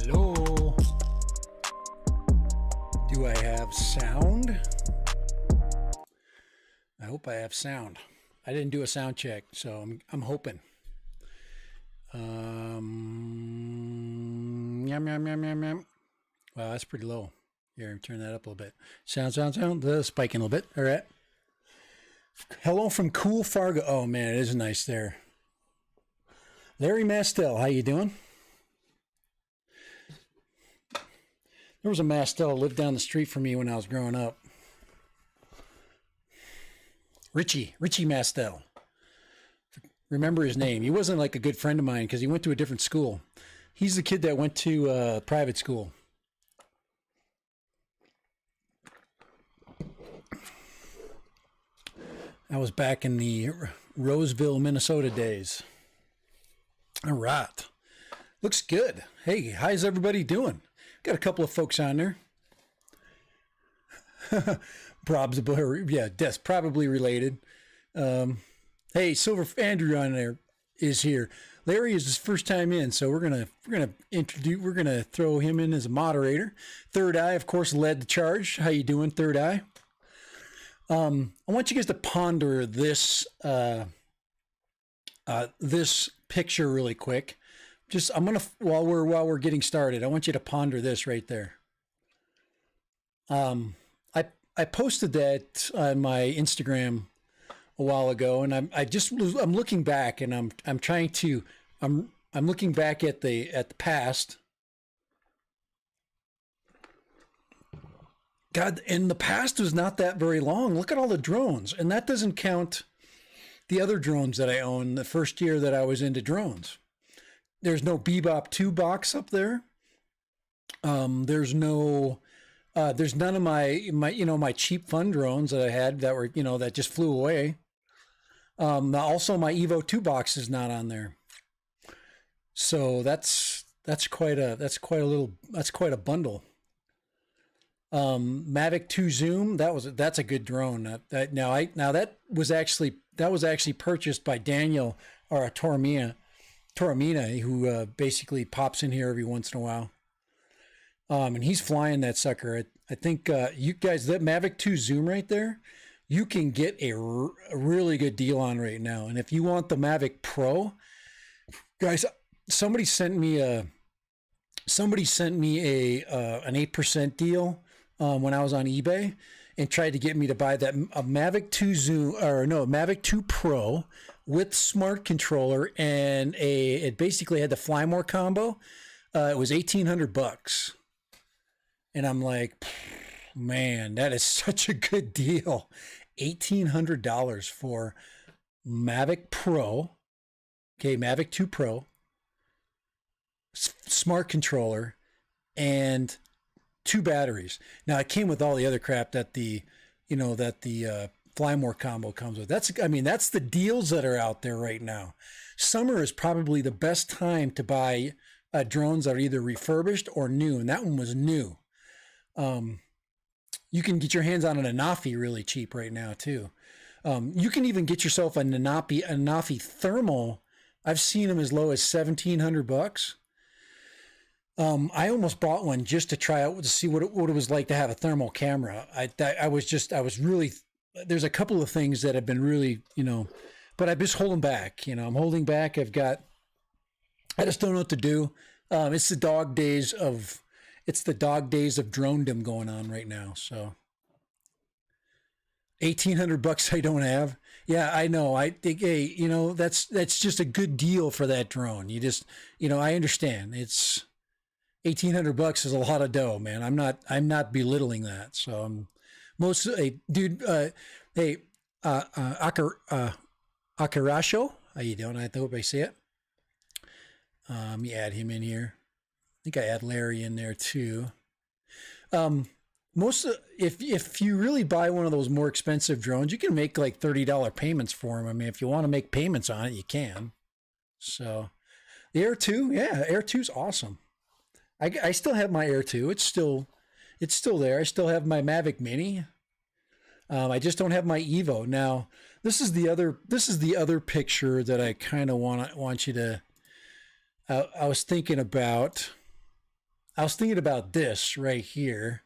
Hello. Do I have sound? I hope I have sound. I didn't do a sound check, so I'm hoping. Yum, yum, yum, yum, yum. Wow, that's pretty low. Here, turn that up a little bit. Sound. Spiking a little bit. All right. Hello from cool Fargo. Oh man, it is nice there. Larry Mastel, how you doing? There was a Mastel lived down the street from me when I was growing up. Richie Mastel. Remember his name. He wasn't like a good friend of mine because he went to a different school. He's the kid that went to private school. I was back in the Roseville, Minnesota days. All right. Looks good. Hey, how's everybody doing? Got a couple of folks on there. Yeah, that's probably related. Hey, Silver Andrew on there is here. Larry is his first time in, so we're gonna throw him in as a moderator. Third Eye, of course, led the charge. How you doing, Third Eye? I want you guys to ponder this this picture really quick. I'm gonna while we're getting started, I want you to ponder this right there. I posted that on my Instagram a while ago, and I'm looking back, and I'm looking back at the past. God, and the past was not that very long. Look at all the drones, and that doesn't count the other drones that I own the first year that I was into drones. There's no Bebop 2 box up there. There's none of my cheap fun drones that I had that were, that just flew away. Also my Evo 2 box is not on there. So that's quite a bundle. Mavic 2 Zoom, that's a good drone. That was actually purchased by Daniel or Toromina, who basically pops in here every once in a while. And he's flying that sucker. I think you guys, that Mavic 2 Zoom right there, you can get a really good deal on right now. And if you want the Mavic Pro, guys, somebody sent me an 8% deal when I was on eBay and tried to get me to buy that a Mavic 2 Zoom, or no, Mavic 2 Pro with smart controller, and it basically had the Fly More combo. It was $1,800. And I'm like, man, that is such a good deal. $1,800 for Mavic Pro. Okay, Mavic 2 Pro, smart controller, and 2 batteries. Now it came with all the other crap that the Fly More combo comes with. That's the deals that are out there right now. Summer is probably the best time to buy drones that are either refurbished or new, and that one was new. You can get your hands on an Anafi really cheap right now too. You can even get yourself a Anafi thermal. I've seen them as low as $1,700. I almost bought one just to try out to see what it was like to have a thermal camera. There's a couple of things that have been really, but I'm just holding back. I'm holding back. I just don't know what to do. It's the dog days of dronedom going on right now. So $1,800 I don't have. Yeah, I know. I think, hey, that's just a good deal for that drone. I understand. It's $1,800 is a lot of dough, man. I'm not belittling that. So hey, dude, hey, Akarasho, how you doing? I hope I say it. You add him in here. I think I add Larry in there too. Um, if you really buy one of those more expensive drones, you can make like $30 payments for them. I mean, if you want to make payments on it, you can. So the Air 2, yeah, Air 2's awesome. I still have my Air 2. It's still there. I still have my Mavic Mini. I just don't have my Evo. Now, this is the other picture that I kind of want you to. I was thinking about this right here.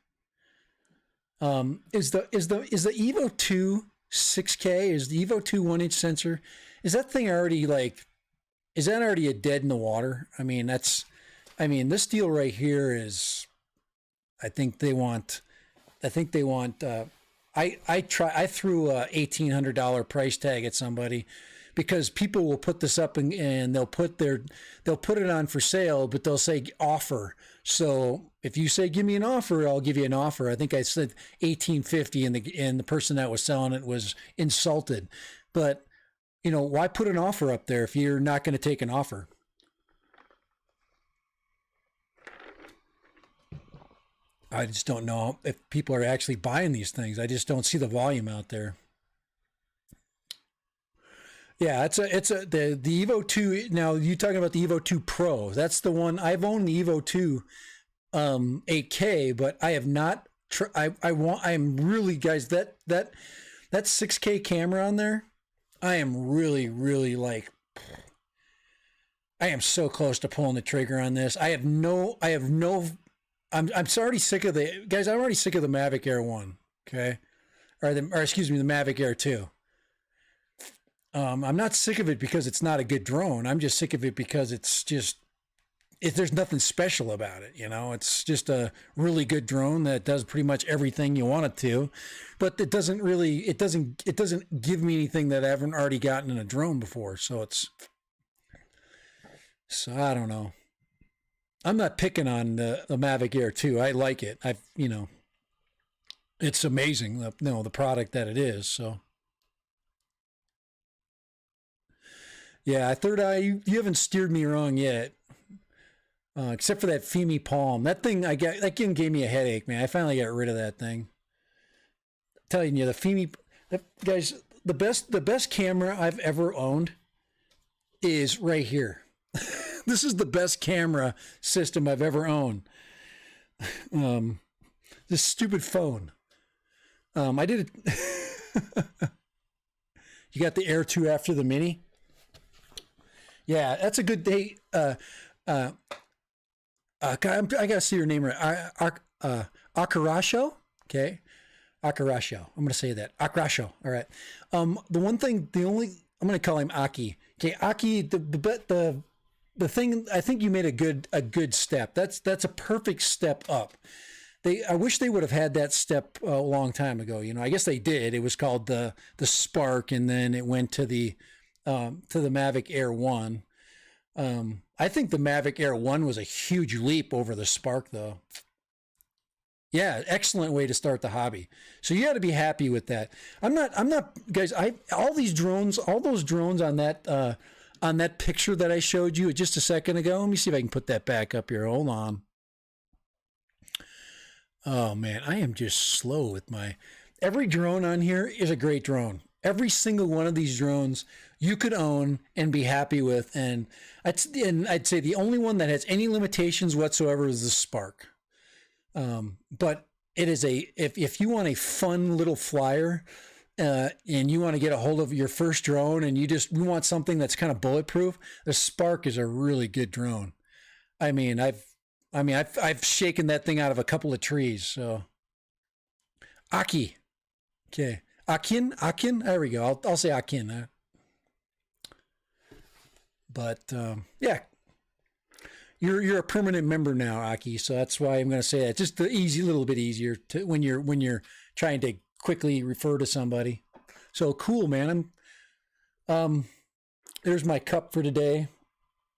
Is the Evo 2 6K? Is the Evo 2 1-inch sensor? Is that thing already like? Is that already a dead in the water? This deal right here is. I think they want. I threw a $1,800 price tag at somebody because people will put this up and they'll put it on for sale, but they'll say offer. So if you say give me an offer, I'll give you an offer. I think I said $1,850, and the person that was selling it was insulted. But why put an offer up there if you're not going to take an offer? I just don't know if people are actually buying these things. I just don't see the volume out there. Yeah, the Evo 2. Now you talking about the Evo 2 Pro? That's the one. I've owned the Evo 2 8K, but I have not. I am really, guys, that 6K camera on there. I am really, really like. I am so close to pulling the trigger on this. I have no. I'm already sick of the guys. I'm already sick of the Mavic Air 1. Okay, or excuse me, the Mavic Air 2. I'm not sick of it because it's not a good drone. I'm just sick of it because there's nothing special about it. It's just a really good drone that does pretty much everything you want it to, but it doesn't give me anything that I haven't already gotten in a drone before. So I don't know. I'm not picking on the Mavic Air 2. I like it. It's amazing, the product that it is. So. Yeah, Third Eye, you haven't steered me wrong yet, except for that Fimi Palm. That thing that thing gave me a headache, man. I finally got rid of that thing. I'm telling you, guys, the best camera I've ever owned is right here. This is the best camera system I've ever owned. This stupid phone. I did it. You got the Air 2 after the Mini? Yeah, that's a good day. God, I gotta see your name right. Akarasho. Okay, Akarasho. I'm gonna say that. Akarasho. All right. I'm gonna call him Aki. Okay, Aki. The thing. I think you made a good step. That's a perfect step up. I wish they would have had that step a long time ago. I guess they did. It was called the Spark, and then it went to the Mavic Air 1. I think the Mavic Air 1 was a huge leap over the Spark, though. Yeah, excellent way to start the hobby. So you got to be happy with that. I'm not, guys. All those drones on that picture that I showed you just a second ago. Let me see if I can put that back up here. Hold on. Oh man, I am just slow with every drone on here is a great drone. Every single one of these drones you could own and be happy with. And I'd say the only one that has any limitations whatsoever is the Spark. But it is if you want a fun little flyer, and you want to get a hold of your first drone and you want something that's kind of bulletproof, the Spark is a really good drone. I've shaken that thing out of a couple of trees. So Aki. Okay. Akin, there we go. I'll say Akin. But yeah, you're a permanent member now, Aki. So that's why I'm going to say that. Just the little bit easier when you're trying to quickly refer to somebody. So cool, man. There's my cup for today.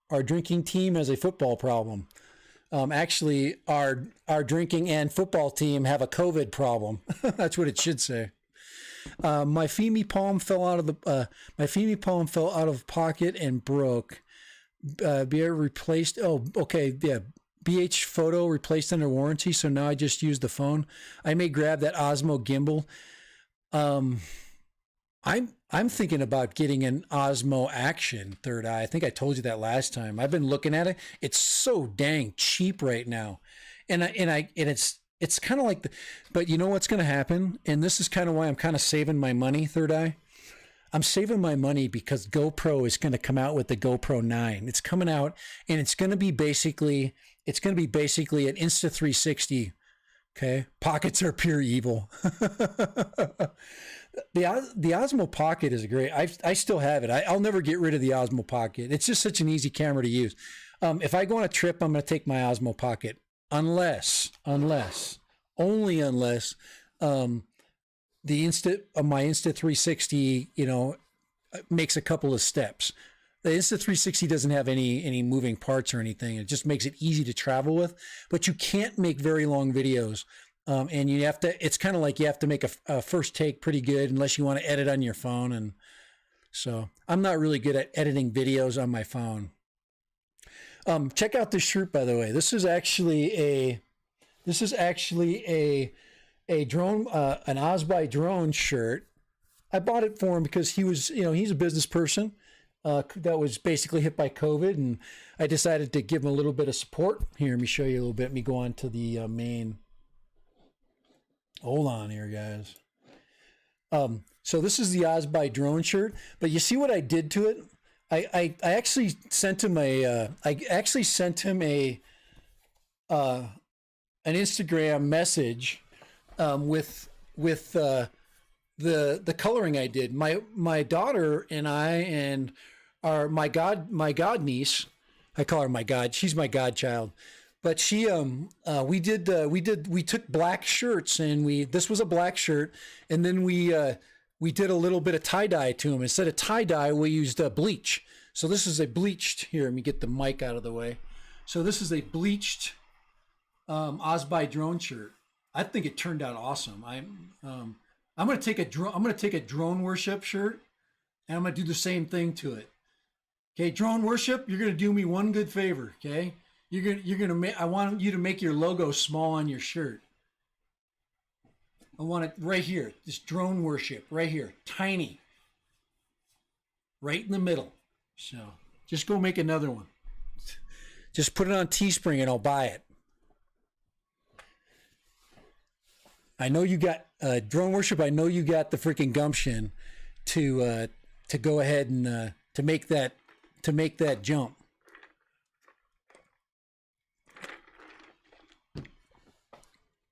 Our drinking team has a football problem. Actually, our drinking and football team have a COVID problem. That's what it should say. My Fimi palm fell out of pocket and broke. Be replaced. Oh, okay, yeah. BH Photo replaced under warranty, so now I just use the phone. I may grab that Osmo gimbal. I'm thinking about getting an Osmo Action Third Eye. I think I told you that last time. I've been looking at it. It's so dang cheap right now, and it's kind of like but you know what's going to happen? And this is kind of why I'm kind of saving my money. Third Eye. I'm saving my money because GoPro is going to come out with the GoPro 9. It's coming out, and it's going to be basically an Insta360. Okay, pockets are pure evil. The Osmo Pocket is great. I still have it. I'll never get rid of the Osmo Pocket. It's just such an easy camera to use. If I go on a trip, I'm going to take my Osmo Pocket, unless my Insta360, makes a couple of steps. The Insta360 doesn't have any moving parts or anything. It just makes it easy to travel with, but you can't make very long videos. And you have to, it's kind of like you have to make a first take pretty good unless you want to edit on your phone. And so I'm not really good at editing videos on my phone. Check out this shirt, by the way. This is actually a drone, an Osby drone shirt. I bought it for him because he was, he's a business person that was basically hit by COVID, and I decided to give him a little bit of support. Here, let me show you a little bit. Let me go on to the main. Hold on here, guys. So this is the Osby drone shirt, but you see what I did to it? I actually sent him an Instagram message with the coloring I did. My daughter and I and my god niece, I call her my god. She's my godchild. But she, we took black shirts, and this was a black shirt, and then we did a little bit of tie-dye to them. Instead of tie-dye, we used bleach. So this is a bleached, here, let me get the mic out of the way. So this is a bleached Osby drone shirt. I think it turned out awesome. I'm going to take a drone worship shirt, and I'm going to do the same thing to it. Okay, drone worship, you're going to do me one good favor, okay? I want you to make your logo small on your shirt. I want it right here. This drone worship right here, tiny, right in the middle. So just go make another one. Just put it on Teespring and I'll buy it. I know you got drone worship. I know you got the freaking gumption to go ahead and to make that jump.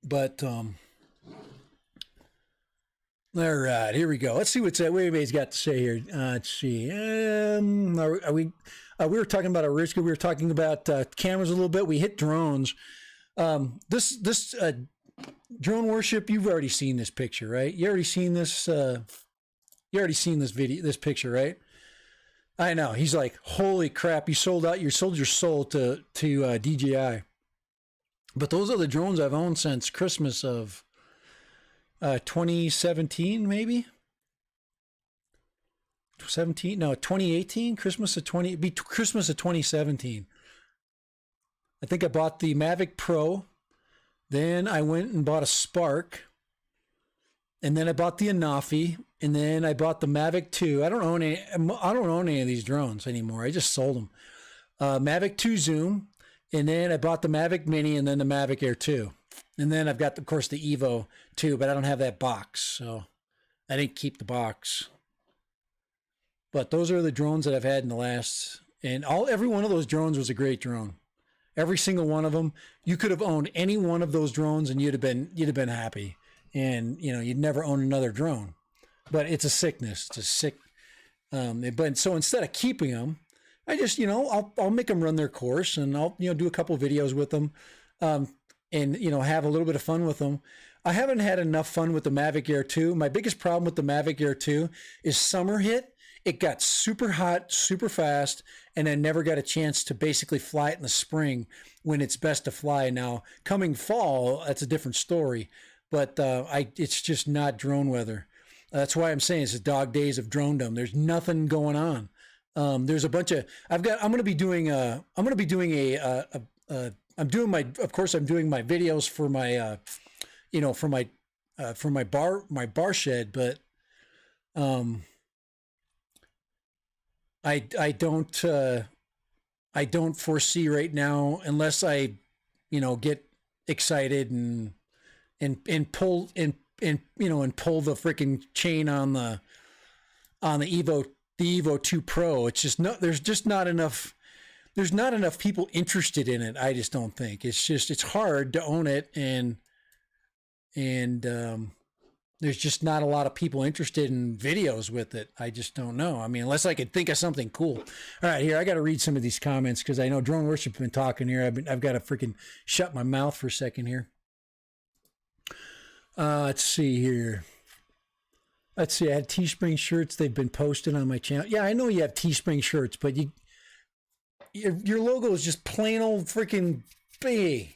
But all right, here we go. Let's see what everybody's got to say here. Let's see. We were talking about Ariska. We were talking about cameras a little bit. We hit drones. This drone worship. You've already seen this picture, right? You already seen this. You already seen this picture, right? I know. He's like, holy crap! You sold your soul to DJI. But those are the drones I've owned since Christmas of 2017, maybe? 2018, Christmas of 2017. I think I bought the Mavic Pro. Then I went and bought a Spark. And then I bought the Anafi. And then I bought the Mavic 2. I don't own any of these drones anymore. I just sold them. Mavic 2 Zoom. And then I bought the Mavic Mini and then the Mavic Air 2. And then I've got, of course, the Evo 2, but I don't have that box. So I didn't keep the box. But those are the drones that I've had in the last, and every one of those drones was a great drone. Every single one of them. You could have owned any one of those drones and you'd have been happy. And, you'd never own another drone. But it's a sickness. It's a sick, but so instead of keeping them, I just, I'll make them run their course, and I'll, do a couple of videos with them, and, have a little bit of fun with them. I haven't had enough fun with the Mavic Air 2. My biggest problem with the Mavic Air 2 is summer hit. It got super hot, super fast, and I never got a chance to basically fly it in the spring when it's best to fly. Now, coming fall, that's a different story, but it's just not drone weather. That's why I'm saying it's the dog days of dronedom. There's nothing going on. There's a bunch of I'm going to be doing I'm doing my videos for my for my bar shed, but I don't foresee right now, unless I get excited and pull and pull the freaking chain on the Evo 2 Pro. It's just there's just not enough. There's not enough people interested in it. I just don't think it's hard to own it, and there's just not a lot of people interested in videos with it. I just don't know. I mean, unless I could think of something cool. All right, here, I got to read some of these comments because I know Drone Worship has been talking here. I've got to freaking shut my mouth for a second here. Let's see here. Let's see. I had Teespring shirts. They've been posted on my channel. Yeah, I know you have Teespring shirts, but your logo is just plain old freaking big.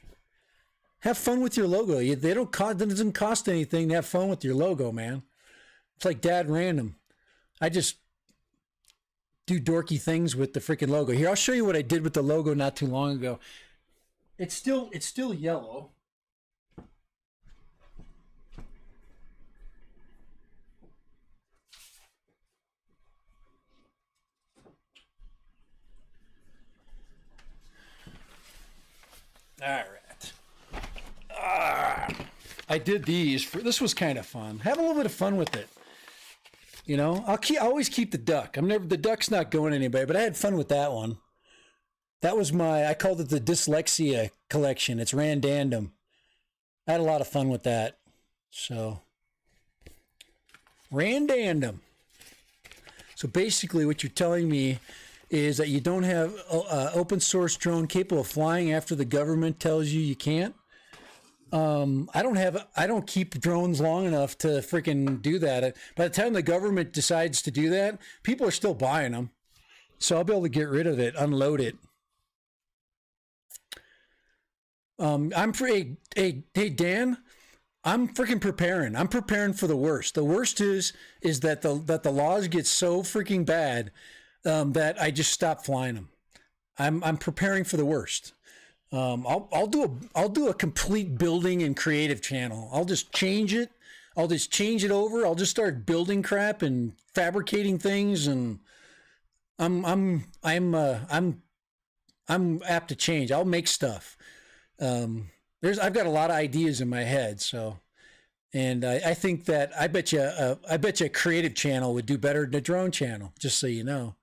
Have fun with your logo. It doesn't cost anything to have fun with your logo, man. It's like Dad Random. I just do dorky things with the freaking logo. Here, I'll show you what I did with the logo not too long ago. It's still yellow. All right. I did these this was kind of fun. Have a little bit of fun with it. I always keep the duck. The duck's not going anywhere, but I had fun with that one. That was I called it the dyslexia collection. It's randandom. I had a lot of fun with that. So, randandom. So basically what you're telling me is that you don't have open source drone capable of flying after the government tells you can't. I don't keep drones long enough to freaking do that. By the time the government decides to do that, people are still buying them. So I'll be able to get rid of it, unload it. Hey Dan, I'm freaking preparing. I'm preparing for the worst. The worst is that the laws get so freaking bad that I just stop flying them. I'm preparing for the worst. I'll do a complete building and creative channel. I'll just change it. I'll just change it over. I'll just start building crap and fabricating things, and I'm apt to change. I'll make stuff. I've got a lot of ideas in my head, so, and I think that I bet you a creative channel would do better than a drone channel. Just so you know.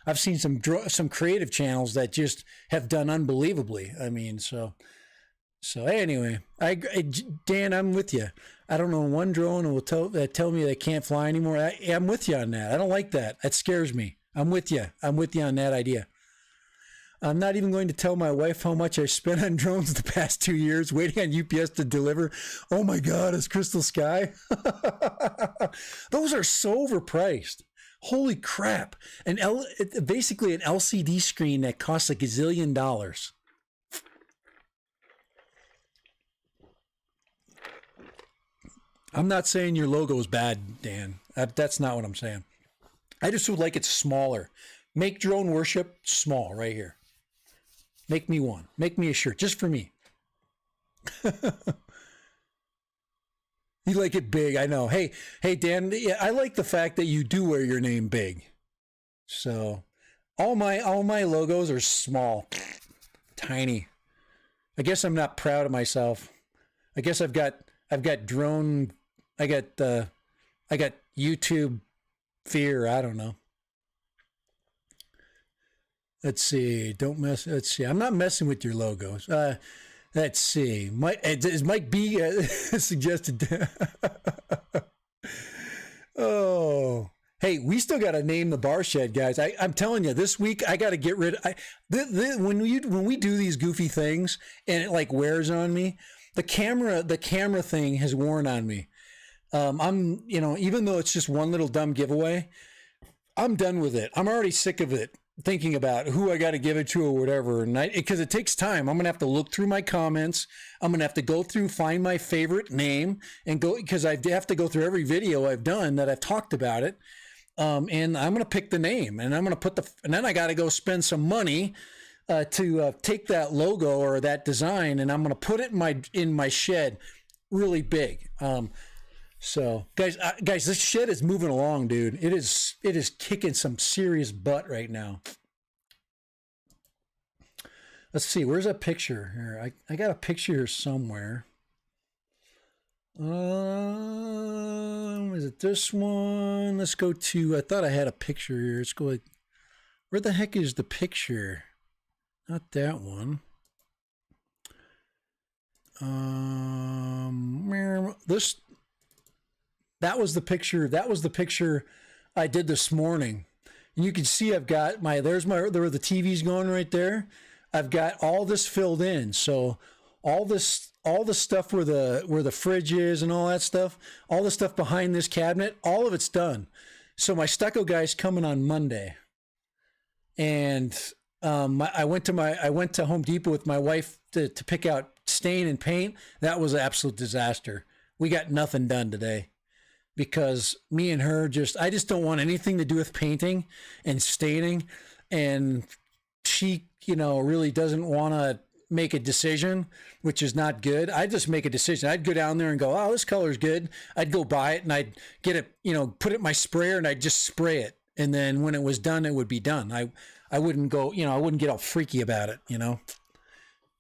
I've seen some creative channels that just have done unbelievably. I mean, so anyway, Dan, I'm with you. I don't know one drone will tell me they can't fly anymore. I'm with you on that. I don't like that. That scares me. I'm with you. I'm with you on that idea. I'm not even going to tell my wife how much I spent on drones the past 2 years waiting on UPS to deliver. Oh my God, it's Crystal Sky. Those are so overpriced. Holy crap. Basically an LCD screen that costs a gazillion dollars. I'm not saying your logo is bad, Dan. That's not what I'm saying. I just would like it smaller. Make Drone Worship small right here. Make me one. Make me a shirt just for me. You like it big, I know. Hey, Dan, I like the fact that you do wear your name big. So, all my logos are small, tiny. I guess I'm not proud of myself. I guess I've got drone. I got YouTube fear. I don't know. Let's see. Let's see. I'm not messing with your logos. Let's see. Is Mike B suggested? Oh, hey, we still got to name the bar shed, guys. I'm telling you, this week I got to get rid of. When we do these goofy things and it like wears on me, the camera thing has worn on me. I'm, even though it's just one little dumb giveaway, I'm done with it. I'm already sick of it, thinking about who I got to give it to or whatever. And because it takes time. I'm going to have to look through my comments. I'm going to have to go through, find my favorite name and go, because I have to go through every video I've done that I've talked about it. And I'm going to pick the name, and I'm going to and then I got to go spend some money to take that logo or that design, and I'm going to put it in my shed really big. So guys, this shit is moving along, dude. It is kicking some serious butt right now. Let's see, where's that picture here? I got a picture here somewhere. Is it this one? Let's go to, I thought I had a picture here. Let's go, where the heck is the picture? Not that one. That was the picture I did this morning. And you can see I've got there were the TVs going right there. I've got all this filled in. So all the stuff where the fridge is and all that stuff, all the stuff behind this cabinet, all of it's done. So my stucco guy's coming on Monday. And I went to Home Depot with my wife to pick out stain and paint. That was an absolute disaster. We got nothing done today because me and her I just don't want anything to do with painting and staining. And she, really doesn't want to make a decision, which is not good. I just make a decision. I'd go down there and go, oh, this color's good. I'd go buy it and I'd get it, put it in my sprayer and I'd just spray it. And then when it was done, it would be done. I wouldn't go, I wouldn't get all freaky about it,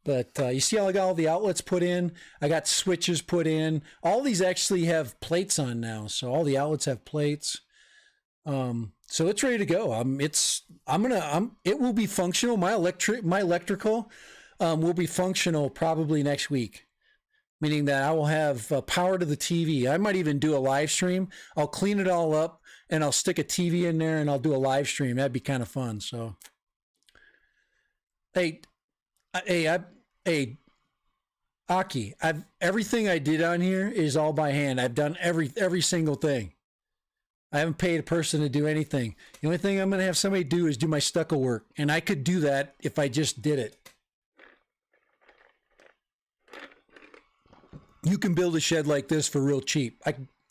But you see how I got all the outlets put in? I got switches put in. All these actually have plates on now. So all the outlets have plates. So it's ready to go. It will be functional. My electrical will be functional probably next week, meaning that I will have power to the TV. I might even do a live stream. I'll clean it all up and I'll stick a TV in there and I'll do a live stream. That'd be kind of fun. So, hey, Aki, everything I did on here is all by hand. I've done every single thing. I haven't paid a person to do anything. The only thing I'm going to have somebody do is do my stucco work. And I could do that if I just did it. You can build a shed like this for real cheap.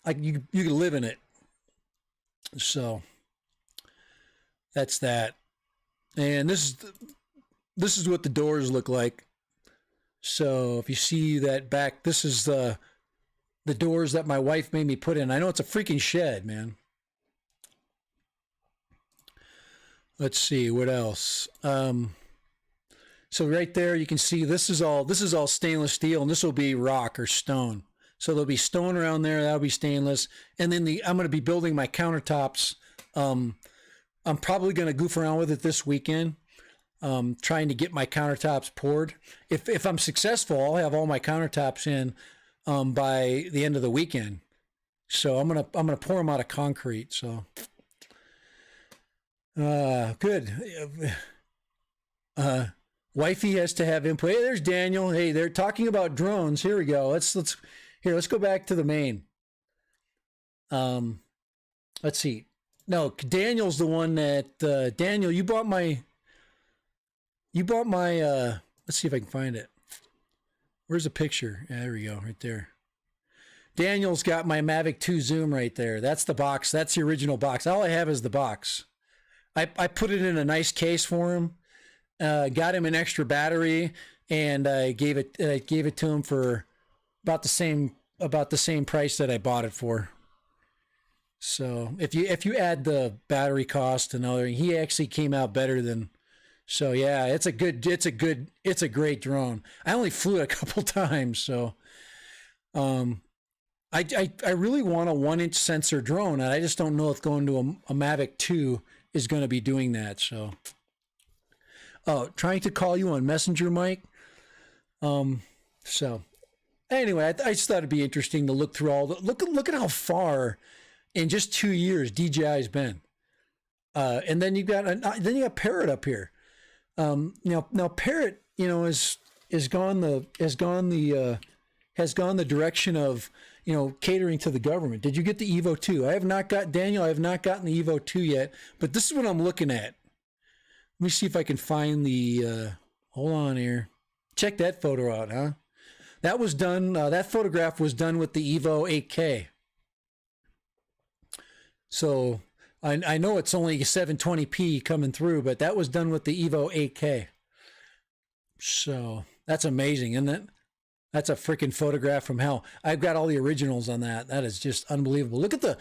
You can live in it. So that's that. And this is what the doors look like. So if you see that back, this is the doors that my wife made me put in. I know it's a freaking shed, man. Let's see what else. So right there, you can see this is all stainless steel, and this will be rock or stone. So there'll be stone around there. That'll be stainless. And then I'm going to be building my countertops. I'm probably going to goof around with it this weekend, trying to get my countertops poured. If I'm successful, I'll have all my countertops in by the end of the weekend. So I'm gonna pour them out of concrete. So good. Wifey has to have input. Hey, there's Daniel. Hey, they're talking about drones. Here we go. Let's go back to the main. Let's see. No, Daniel's the one that Daniel, you bought my let's see if I can find it. Where's the picture? Yeah, there we go, right there. Daniel's got my Mavic 2 Zoom right there. That's the box. That's the original box. All I have is the box. I put it in a nice case for him. Got him an extra battery, and I gave it to him for about the same price that I bought it for. So if you add the battery cost and other, he actually came out better than. So yeah, it's a great drone. I only flew it a couple times, so I really want a 1-inch sensor drone, and I just don't know if going to a Mavic 2 is going to be doing that. So, trying to call you on Messenger, Mike. So anyway, I just thought it'd be interesting to look through look at how far in just 2 years DJI's been. And then you got Parrot up here. Now Parrot, has gone the has gone the direction of, catering to the government. Did you get the Evo 2? I have not got, Daniel, I have not gotten the Evo 2 yet, but this is what I'm looking at. Let me see if I can find the, hold on here. Check that photo out, huh? That was done, that photograph was done with the Evo 8K. So I know it's only 720p coming through, but that was done with the Evo 8K. So that's amazing, isn't it? That's a freaking photograph from hell. I've got all the originals on that. That is just unbelievable. Look at the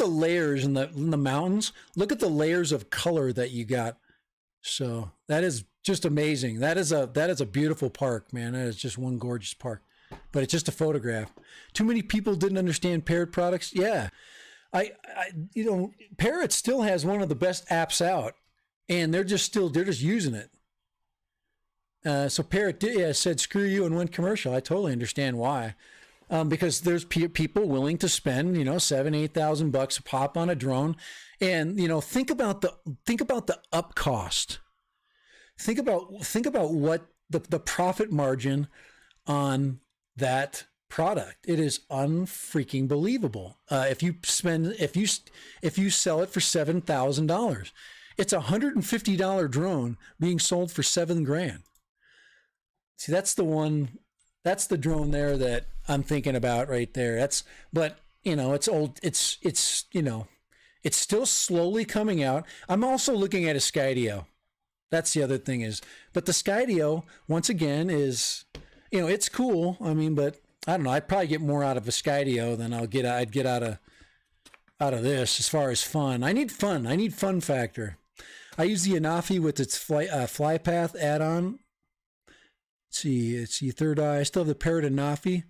layers in the mountains. Look at the layers of color that you got. So that is just amazing. That is a beautiful park, man. That is just one gorgeous park. But it's just a photograph. Too many people didn't understand Parrot products. Yeah. Parrot still has one of the best apps out, and they're just using it. So Parrot said, screw you, and went commercial. I totally understand why. Because there's people willing to spend, $7,000-8,000 a pop on a drone. And, think about the up cost. Think about what the profit margin on that product. It is unfreaking believable. If you sell it for $7,000, it's $150 drone being sold for $7,000. See, that's the drone there that I'm thinking about right there. But it's old. It's still slowly coming out. I'm also looking at a Skydio. That's the other thing but the Skydio, once again, is, it's cool. I mean, but I don't know. I'd probably get more out of a Skydio than I'd get out of this as far as fun. I need fun. I need fun factor. I use the Anafi with its FlyPath add-on. Let's see, Third Eye. I still have the Parrot Anafi.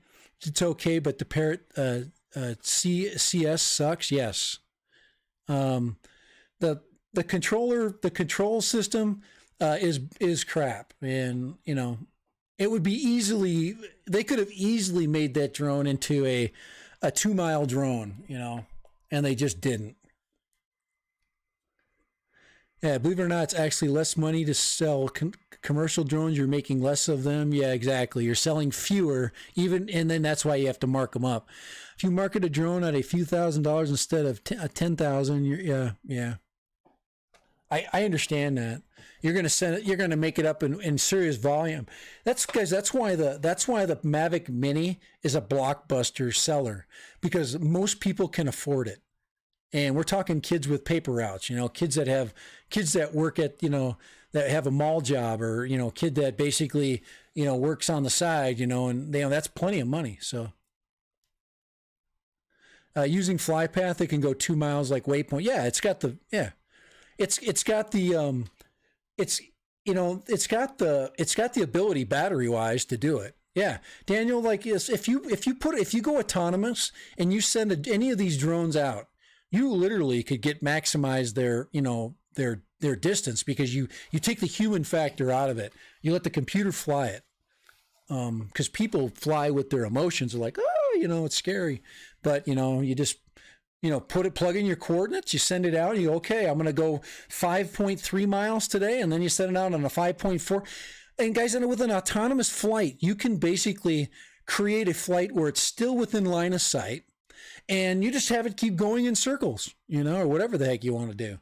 It's okay, but the Parrot CS sucks. Yes. The control system is crap, and it would be they could have easily made that drone into a 2-mile drone, and they just didn't. Yeah, believe it or not, it's actually less money to sell commercial drones. You're making less of them. Yeah, exactly. You're selling fewer, and then that's why you have to mark them up. If you market a drone at a few $1,000s instead of $10,000, yeah. I understand that. You're going to send it. You're going to make it up in serious volume. That's why the Mavic Mini is a blockbuster seller, because most people can afford it. And we're talking kids with paper routes, kids that work at, that have a mall job, or, kid that basically, works on the side, and that's plenty of money. So using FlyPath, it can go 2 miles like Waypoint. Yeah, it's got the ability battery wise to do it. Yeah, Daniel, like if you go autonomous and you send any of these drones out, you literally could maximize their distance, because you take the human factor out of it. You let the computer fly it. Because people fly with their emotions. They're like, oh, it's scary. But, you just, plug in your coordinates, you send it out, you go, okay, I'm going to go 5.3 miles today. And then you send it out on a 5.4. And guys, with an autonomous flight, you can basically create a flight where it's still within line of sight, and you just have it keep going in circles, or whatever the heck you want to do.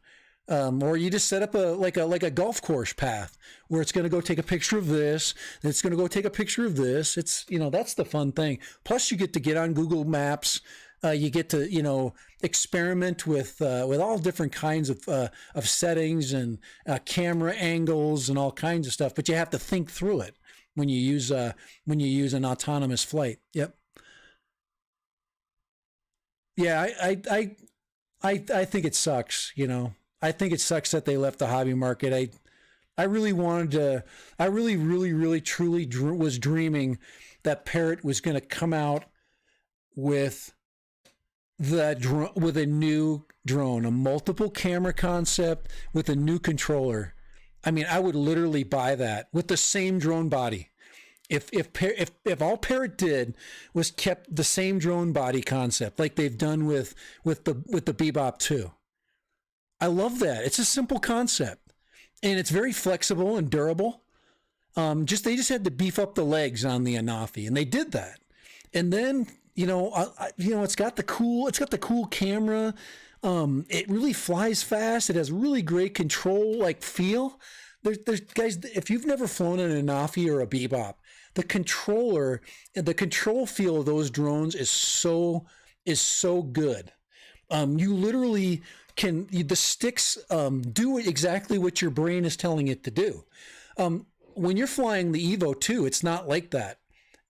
Or you just set up a golf course path where it's going to go take a picture of this, and it's going to go take a picture of this. It's, that's the fun thing. Plus you get on Google Maps. You get to, experiment with all different kinds of settings and camera angles and all kinds of stuff, but you have to think through it when you use an autonomous flight. Yep. Yeah, I think it sucks, I think it sucks that they left the hobby market. I really wanted to, I really, really, really, truly was dreaming that Parrot was going to come out with with a new drone, a multiple camera concept with a new controller. I mean, I would literally buy that with the same drone body. If all Parrot did was kept the same drone body concept like they've done with the Bebop 2. I love that. It's a simple concept, and it's very flexible and durable. They just had to beef up the legs on the Anafi, and they did that. And then, it's got the cool camera. It really flies fast. It has really great control, like feel. There's guys, if you've never flown an Anafi or a Bebop, the control feel of those drones is so good. You literally the sticks do exactly what your brain is telling it to do. When you're flying the Evo 2, it's not like that.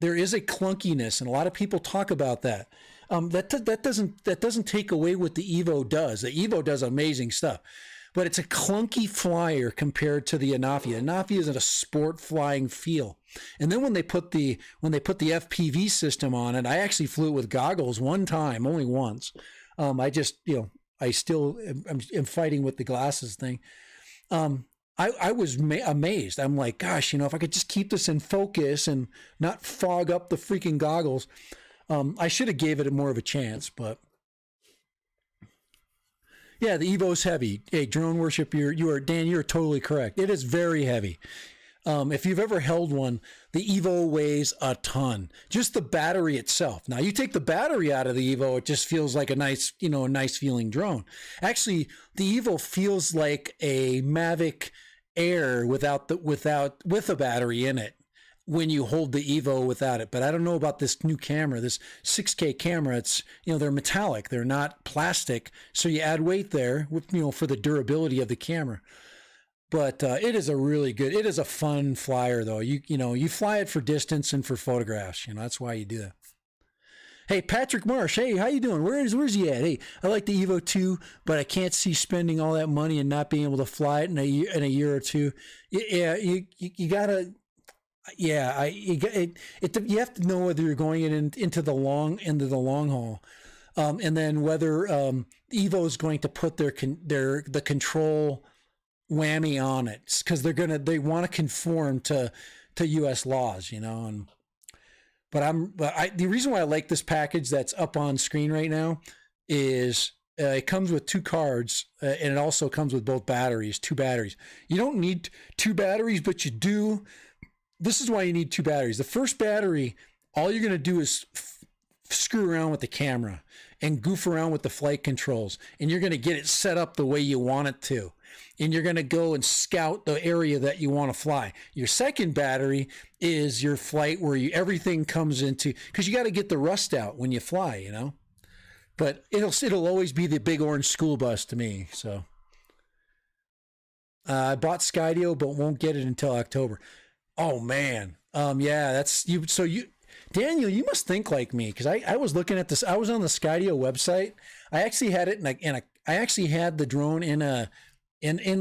There is a clunkiness, and a lot of people talk about that. That doesn't take away what the Evo does. The Evo does amazing stuff, but it's a clunky flyer compared to the Anafi. Anafi is a sport flying feel. And then when they put the FPV system on it, I actually flew it with goggles one time, only once. I still am fighting with the glasses thing. I was amazed. I'm like, gosh, if I could just keep this in focus and not fog up the freaking goggles. I should have gave it more of a chance, but yeah, the Evo's heavy. Hey, Drone Worship, Dan, you're totally correct. It is very heavy. If you've ever held one, the Evo weighs a ton. Just the battery itself. Now, you take the battery out of the Evo, it just feels like a nice feeling drone. Actually, the Evo feels like a Mavic Air with a battery in it when you hold the Evo without it. But I don't know about this new camera, this 6K camera. It's, they're metallic, they're not plastic. So you add weight there, for the durability of the camera. But it is a fun flyer though. You fly it for distance and for photographs. That's why you do that. Hey, Patrick Marsh. Hey, how you doing? Where's he at? Hey, I like the Evo 2, but I can't see spending all that money and not being able to fly it in a year or two. Yeah, you gotta. Yeah, you have to know whether you're going into the long haul, and then whether Evo is going to put the control whammy on it, because they want to conform to U.S. laws, But the reason why I like this package that's up on screen right now is it comes with 2 cards, and it also comes with both batteries, 2 batteries. You don't need 2 batteries, but you do. This is why you need 2 batteries. The first battery, all you're going to do is screw around with the camera and goof around with the flight controls, and you're going to get it set up the way you want it to. And you're going to go and scout the area that you want to fly. Your second battery is your flight where everything comes into, because you got to get the rust out when you fly, But it'll always be the big orange school bus to me. So I bought Skydio, but won't get it until October. Oh man, yeah, that's you. So Daniel, you must think like me, because I was looking at this. I was on the Skydio website. I actually had it I actually had the drone in the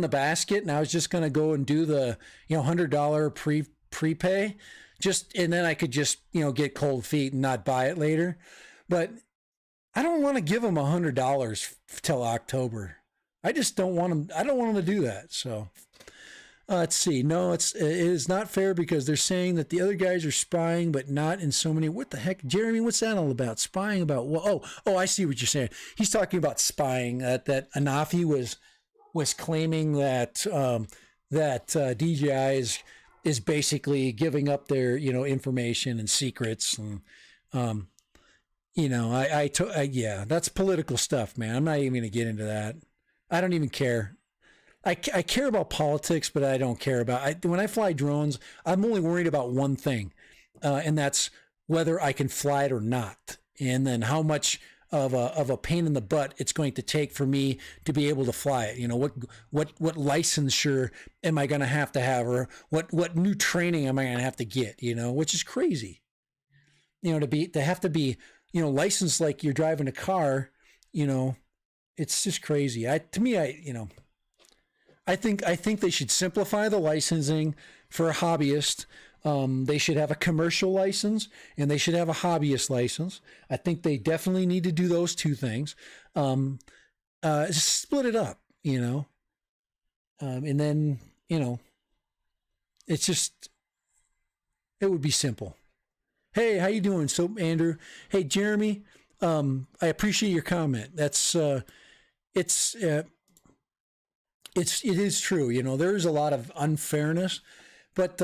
basket, and I was just going to go and do the $100 prepay, and then I could just get cold feet and not buy it later. But I don't want to give them $100 till October. I just don't want them. I don't want them to do that. So let's see. No, it is not fair, because they're saying that the other guys are spying, but not in so many. What the heck, Jeremy? What's that all about? Spying about what? Oh, I see what you're saying. He's talking about spying. That Anafi was claiming that DJI is basically giving up their information and secrets, and yeah, that's political stuff, man. I'm not even gonna get into that. I don't even care. I care about politics, but I don't care about. When I fly drones, I'm only worried about one thing, and that's whether I can fly it or not, and then how much of a pain in the butt it's going to take for me to be able to fly it. What licensure am I going to have, or what new training am I going to have to get? Which is crazy. To have to be licensed like you're driving a car. It's just crazy. I think they should simplify the licensing for a hobbyist. They should have a commercial license, and they should have a hobbyist license. I think they definitely need to do those 2 things. Split it up, and then it's just, it would be simple. Hey, how you doing? So, Andrew. Hey, Jeremy. I appreciate your comment. That's it is true. There's a lot of unfairness, but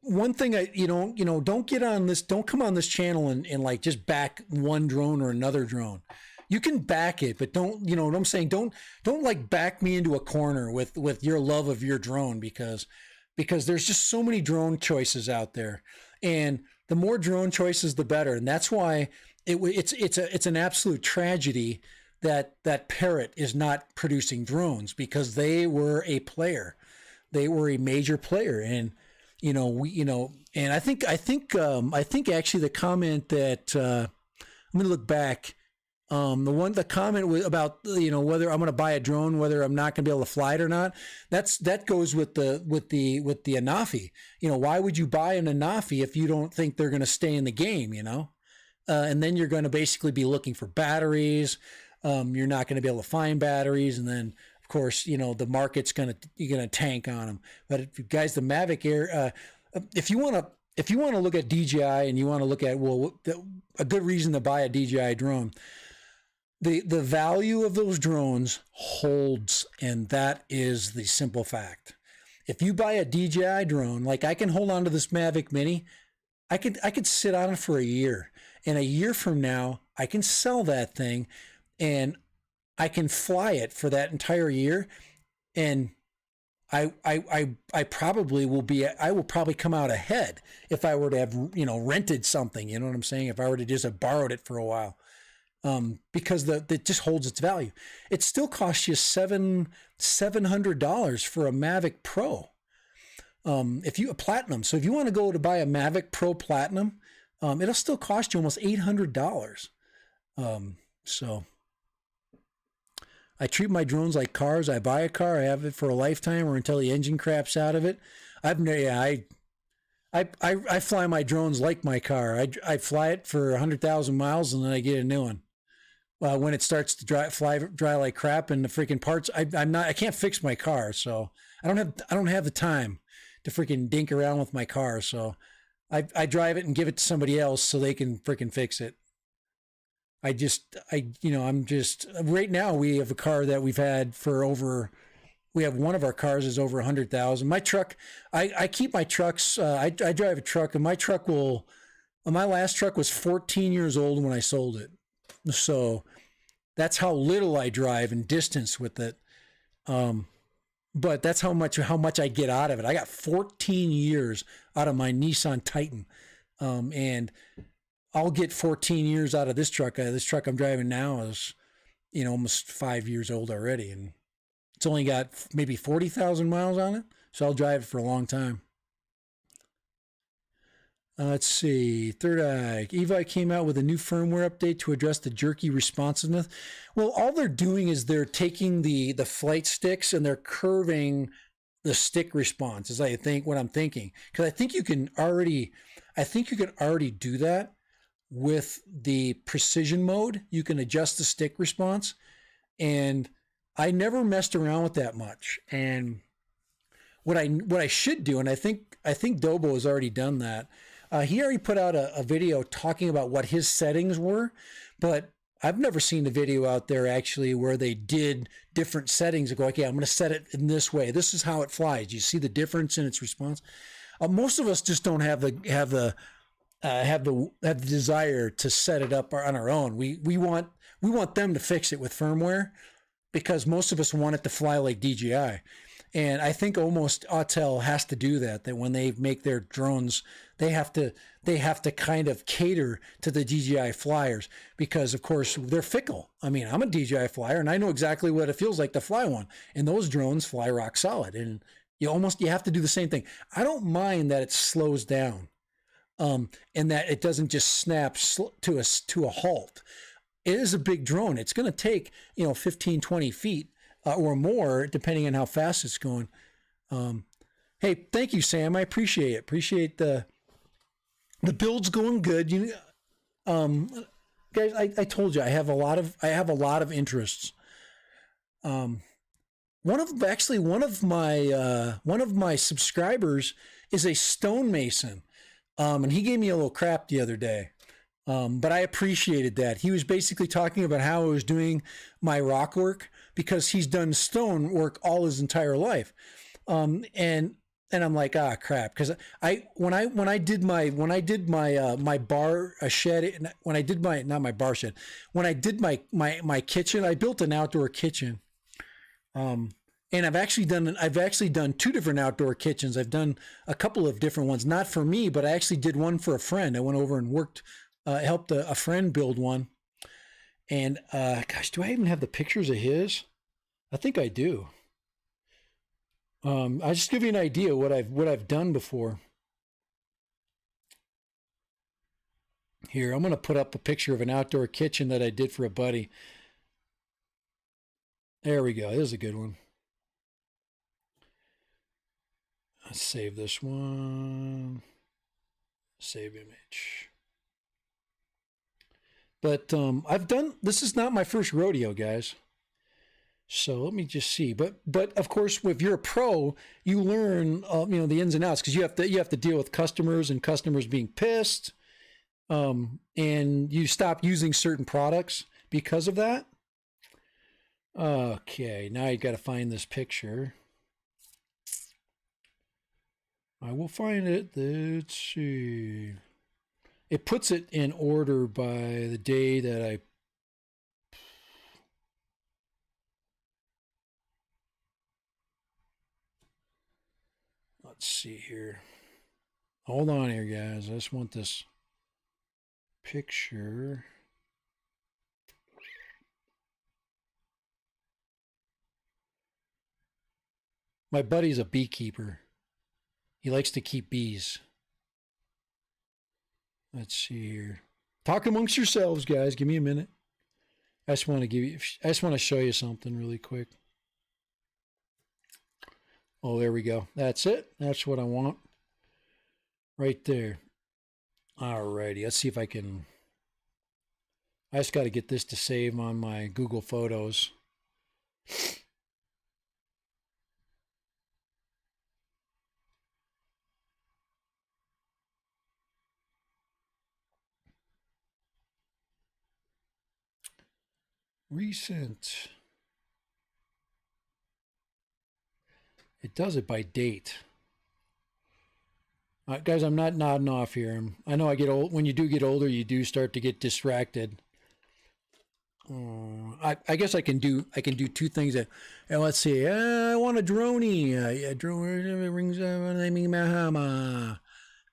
one thing don't get on this, don't come on this channel and like just back one drone or another drone. You can back it, but don't, you know what I'm saying? Don't like back me into a corner with your love of your drone, because there's just so many drone choices out there, and the more drone choices, the better. And that's why it's an absolute tragedy that Parrot is not producing drones, because they were a player. They were a major player. And, and I think actually the comment that, I'm going to look back. The comment was about, whether I'm going to buy a drone, whether I'm not going to be able to fly it or not. That goes with the Anafi. Why would you buy an Anafi if you don't think they're going to stay in the game, and then you're going to basically be looking for batteries. You're not going to be able to find batteries. And then of course, the market's you're going to tank on them. But if you guys, the Mavic Air, if you want to look at DJI and you want to look at, a good reason to buy a DJI drone, the value of those drones holds, and that is the simple fact. If you buy a DJI drone, like I can hold on to this Mavic Mini, I could sit on it for a year, and a year from now I can sell that thing, and I can fly it for that entire year, and I probably will be, I will probably come out ahead if I were to have, rented something, you know what I'm saying? If I were to just have borrowed it for a while, because it just holds its value. It still costs you $700 for a Mavic Pro. If you a Platinum. So if you want to go to buy a Mavic Pro Platinum, it'll still cost you almost $800. So I treat my drones like cars. I buy a car, I have it for a lifetime or until the engine craps out of it. I fly my drones like my car. I fly it for 100,000 miles and then I get a new one. When it starts to dry like crap and the freaking parts, I can't fix my car, so I don't have the time to freaking dink around with my car. So I drive it and give it to somebody else so they can freaking fix it. I'm just right now we have a car that we've had for we have one of our cars is over 100,000. My truck, I keep my trucks. I drive a truck, and my last truck was 14 years old when I sold it. So that's how little I drive in distance with it. But that's how much I get out of it. I got 14 years out of my Nissan Titan. And I'll get 14 years out of this truck. This truck I'm driving now is, almost 5 years old already. And it's only got maybe 40,000 miles on it. So I'll drive it for a long time. Let's see. Third Eye. Evi came out with a new firmware update to address the jerky responsiveness. Well, all they're doing is they're taking the flight sticks and they're curving the stick response, is what I'm thinking. Because I think you can already do that with the precision mode. You can adjust the stick response. And I never messed around with that much. And what I should do, and I think Dobo has already done that. He already put out a video talking about what his settings were, but I've never seen the video out there actually where they did different settings and go, okay, I'm going to set it in this way. This is how it flies. You see the difference in its response. Most of us just don't have the desire to set it up on our own. We want them to fix it with firmware, because most of us want it to fly like DJI. And I think almost Autel has to do that when they make their drones, they have to kind of cater to the DJI flyers, because of course they're fickle. I mean, I'm a DJI flyer and I know exactly what it feels like to fly one, and those drones fly rock solid, and you have to do the same thing. I don't mind that it slows down, and that it doesn't just snap to a halt. It is a big drone. It's going to take, 15, 20 feet or more, depending on how fast it's going. Hey, thank you, Sam. I appreciate it. Appreciate the build's going good. Guys, I told you I have a lot of interests. One of my subscribers is a stonemason, and he gave me a little crap the other day. But I appreciated that. He was basically talking about how I was doing my rock work, because he's done stone work all his entire life. And and I'm like, ah, crap, because when I did my my bar shed, when I did my, not my bar shed, when I did my kitchen, I built an outdoor kitchen. And I've actually done two different outdoor kitchens. I've done a couple of different ones, not for me, but I actually did one for a friend. I went over and helped a friend build one. And gosh, do I even have the pictures of his? I think I do. I'll just give you an idea what I've done before. Here, I'm going to put up a picture of an outdoor kitchen that I did for a buddy. There we go. This is a good one. Let's save this one. Save image. But I've done, this is not my first rodeo, guys. So let me just see. But of course, if you're a pro, you learn the ins and outs, because you have to deal with customers and customers being pissed, and you stop using certain products because of that. Okay, now you got to find this picture. I will find it. Let's see. It puts it in order by the day that I. Let's see here. Hold on here, guys. I just want this picture. My buddy's a beekeeper. He likes to keep bees. Let's see here. Talk amongst yourselves, guys. Give me a minute. I just want to show you something really quick. Oh, there we go. That's it. That's what I want. Right there. Alrighty. Let's see if I can. I just got to get this to save on my Google Photos. Recent. It does it by date. Guys, I'm not nodding off here. I know I get old. When you do get older, you do start to get distracted. I guess I can do two things. Let's see. I want a droney. Drone rings. Mahama.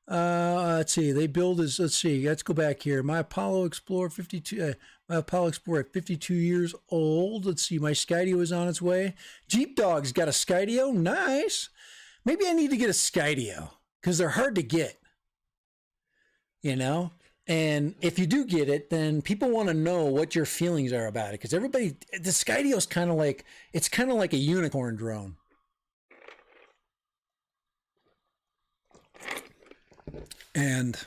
Let's see. They build as. Let's see. Let's go back here. My Apollo Explorer 52. My Apollo Explorer at 52 years old. Let's see. My Skydio is on its way. Jeep Dog's got a Skydio. Nice. Maybe I need to get a Skydio because they're hard to get. And if you do get it, then people want to know what your feelings are about it, because the Skydio is kind of like a unicorn drone. And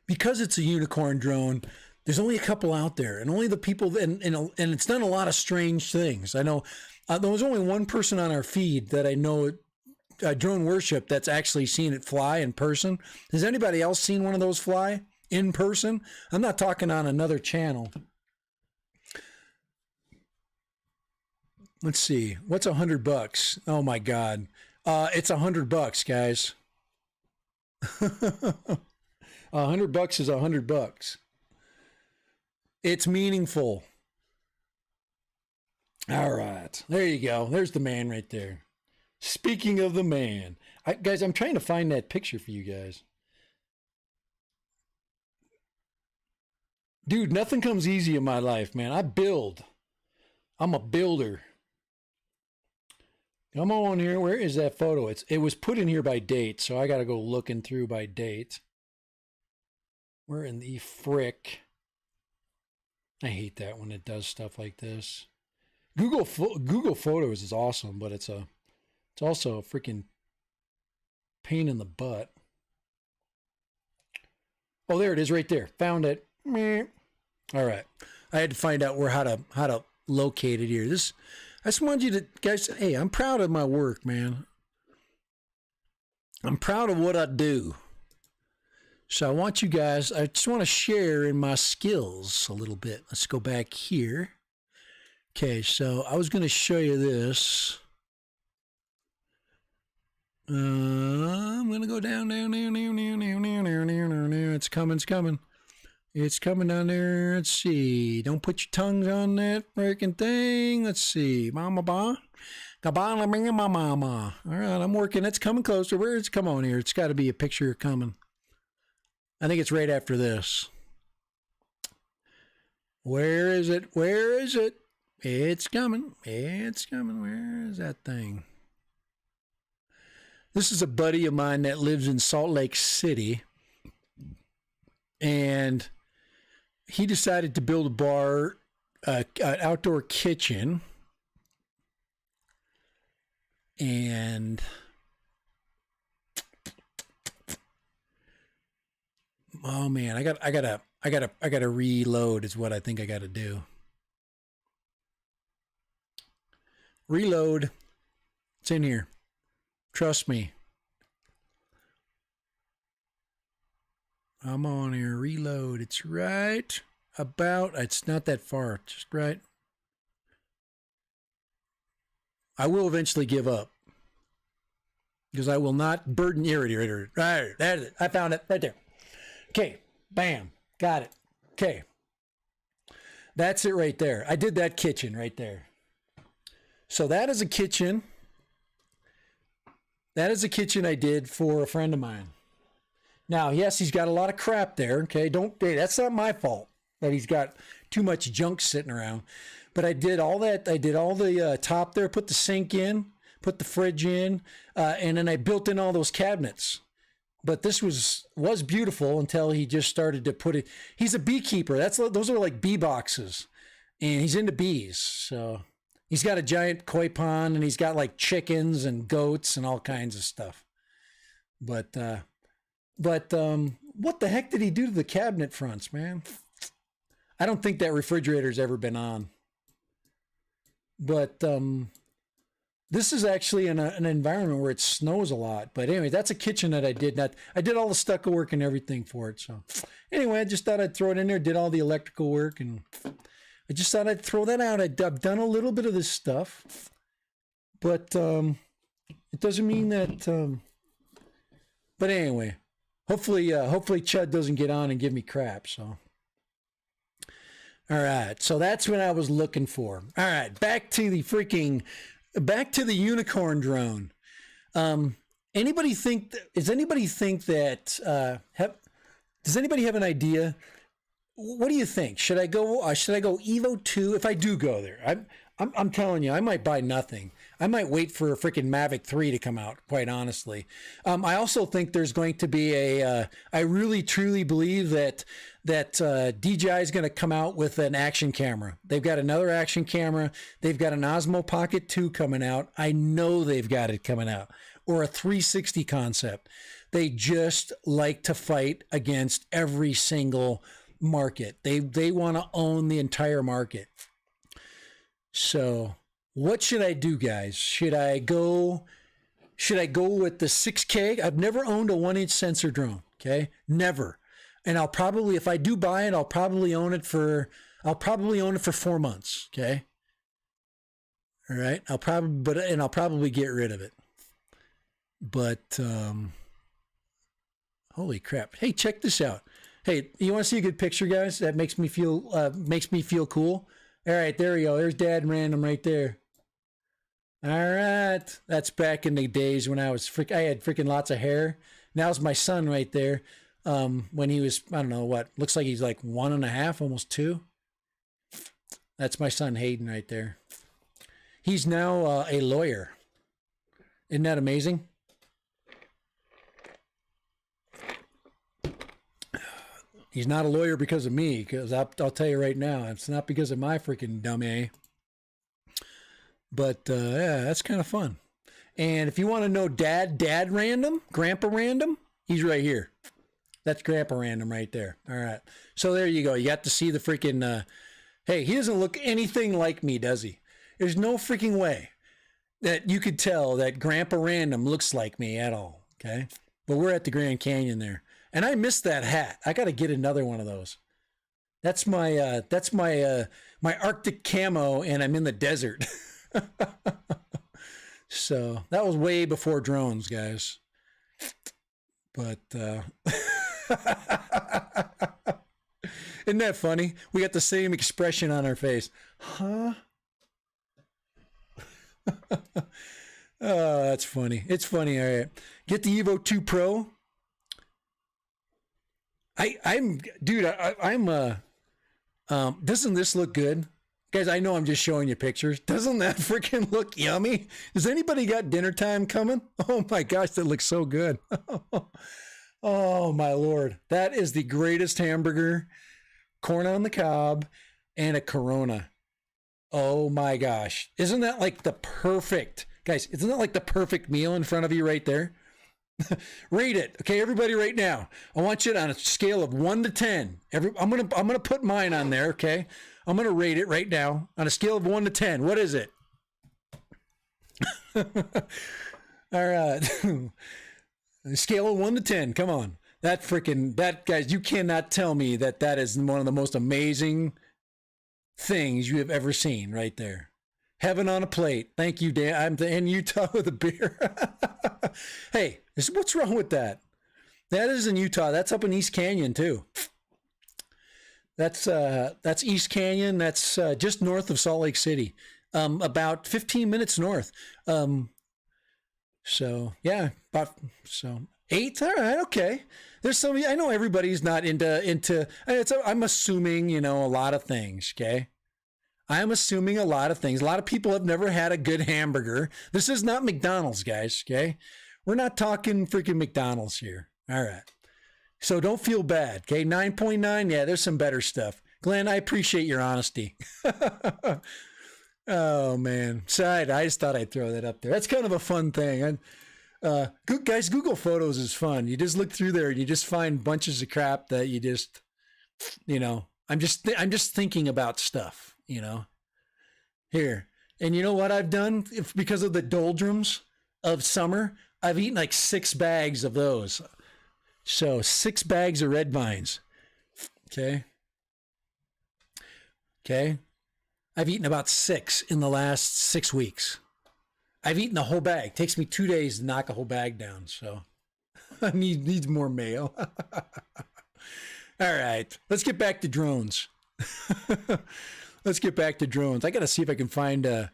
because it's a unicorn drone, there's only a couple out there, and only the people, and it's done a lot of strange things. I know there was only one person on our feed that I know, Drone Worship, that's actually seen it fly in person. Has anybody else seen one of those fly in person? I'm not talking on another channel. Let's see. What's $100? Oh my God. It's $100, guys. $100 is $100. It's meaningful. All right. There you go. There's the man right there. Speaking of the man, guys, I'm trying to find that picture for you guys. Dude, nothing comes easy in my life, man. I build. I'm a builder. Come on here. Where is that photo? It was put in here by date, so I got to go looking through by date. Where in the frick? I hate that when it does stuff like this. Google Photos is awesome, but it's also a freaking pain in the butt. Oh, there it is right there. Found it. All right. I had to find out how to locate it here. I just wanted you to, guys, hey, I'm proud of my work, man. I'm proud of what I do. So I want you guys, I just want to share in my skills a little bit. Let's go back here. Okay, so I was going to show you this. I'm gonna go down. It's coming. It's coming. It's coming down there. Let's see. Don't put your tongues on that freaking thing. Let's see. Mama ba. Mama. All right, I'm working. It's coming closer. Where is it? Come on here. It's got to be a picture coming. I think it's right after this. Where is it? Where is it? It's coming. It's coming. Where is that thing? This is a buddy of mine that lives in Salt Lake City. And he decided to build a bar, an outdoor kitchen. And oh man, I gotta reload is what I think I gotta do. Reload. It's in here. Trust me. I'm on here. Reload. It's right about. It's not that far. Just right. I will eventually give up because I will not burden irritator. Right, that is it. I found it right there. Okay, bam, got it. Okay, that's it right there. I did that kitchen right there. So that is a kitchen. That is a kitchen I did for a friend of mine. Now, yes, he's got a lot of crap there. Okay, hey, that's not my fault that he's got too much junk sitting around. But I did all that. I did all the top there, put the sink in, put the fridge in, and then I built in all those cabinets. But this was beautiful until he just started to put it. He's a beekeeper. Those are like bee boxes, and he's into bees. So he's got a giant koi pond, and he's got like chickens and goats and all kinds of stuff. But what the heck did he do to the cabinet fronts, man? I don't think that refrigerator's ever been on. But this is actually in an environment where it snows a lot. But anyway, that's a kitchen that I did. I did all the stucco work and everything for it. So anyway, I just thought I'd throw it in there, did all the electrical work, and I just thought I'd throw that out. I've done a little bit of this stuff, but it doesn't mean that. But anyway, hopefully Chud doesn't get on and give me crap. So. All right, so that's what I was looking for. All right, back to the unicorn drone. Does anybody think that does anybody have an idea? What do you think? Should I go Evo 2 if I do go there? I'm telling you, I might buy nothing. I might wait for a freaking Mavic 3 to come out, quite honestly. I also think there's going to be I really truly believe that DJI is going to come out with an action camera. They've got another action camera. They've got an Osmo Pocket 2 coming out. I know they've got it coming out. Or a 360 concept. They just like to fight against every single market. They want to own the entire market. So what should I do, guys? Should I go with the 6K? I've never owned a 1-inch sensor drone. Okay, never. And I'll probably, if I do buy it, I'll probably own it for 4 months. Okay. All right. I'll probably get rid of it. But holy crap! Hey, check this out. Hey, you want to see a good picture, guys? That makes me feel cool. All right, there we go. There's Dad Random right there. All right, that's back in the days when I had freaking lots of hair. Now's my son right there. When he was, I don't know what, looks like he's like 1.5, almost 2. That's my son Hayden right there. He's now a lawyer. Isn't that amazing? He's not a lawyer because of me, because I'll tell you right now, it's not because of my freaking dumb A. But yeah, that's kind of fun. And if you want to know Dad Random, Grandpa Random, he's right here. That's Grandpa Random right there. All right. So there you go. You got to see the freaking, hey, he doesn't look anything like me, does he? There's no freaking way that you could tell that Grandpa Random looks like me at all. Okay. But we're at the Grand Canyon there. And I missed that hat. I got to get another one of those. That's my my Arctic camo, and I'm in the desert. So that was way before drones, guys. But isn't that funny? We got the same expression on our face. Huh? Oh, that's funny. It's funny. All right. Get the Evo 2 Pro. I'm doesn't this look good? Guys, I know I'm just showing you pictures. Doesn't that freaking look yummy? Has anybody got dinner time coming? Oh my gosh, that looks so good. Oh my Lord. That is the greatest hamburger, corn on the cob, and a Corona. Oh my gosh. Isn't that like the perfect, guys, isn't that like the perfect meal in front of you right there? Rate it. Okay, everybody right now. I want you to, on a scale of 1 to 10. I'm going to put mine on there, okay? I'm going to rate it right now on a scale of 1 to 10. What is it? All right. Scale of 1 to 10. Come on. That guys, you cannot tell me that that is one of the most amazing things you have ever seen right there. Heaven on a plate. Thank you, Dan. I'm in Utah with a beer. Hey, what's wrong with that? That is in Utah. That's up in East Canyon too. That's East Canyon. That's just north of Salt Lake City, about 15 minutes north. So yeah, so 8. All right, okay. There's some. I know everybody's not into. I'm assuming a lot of things. Okay. I'm assuming a lot of things. A lot of people have never had a good hamburger. This is not McDonald's, guys, okay? We're not talking freaking McDonald's here. All right. So don't feel bad, okay? 9.9, yeah, there's some better stuff. Glenn, I appreciate your honesty. Oh, man. Sorry, I just thought I'd throw that up there. That's kind of a fun thing. Guys, Google Photos is fun. You just look through there and you just find bunches of crap that you just, I'm just thinking about stuff. Here. And you know what I've done? Because of the doldrums of summer, I've eaten like 6 bags of those. So 6 bags of red vines. Okay. I've eaten about 6 in the last 6 weeks. I've eaten a whole bag. It takes me 2 days to knock a whole bag down. So I needs more mayo. All right. Let's get back to drones. Let's get back to drones. I got to see if I can find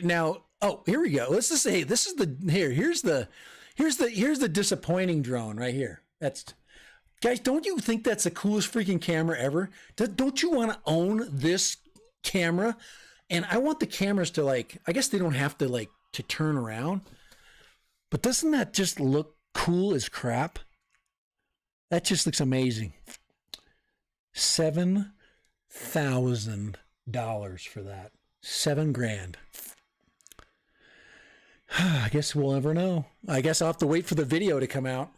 now. Oh, here we go. Let's just say this is here's the disappointing drone right here. Guys, don't you think that's the coolest freaking camera ever? Don't you want to own this camera? And I want the cameras to I guess they don't have to to turn around, but doesn't that just look cool as crap? That just looks amazing. $7,000 for that. $7,000. I guess we'll never know. I guess I'll have to wait for the video to come out.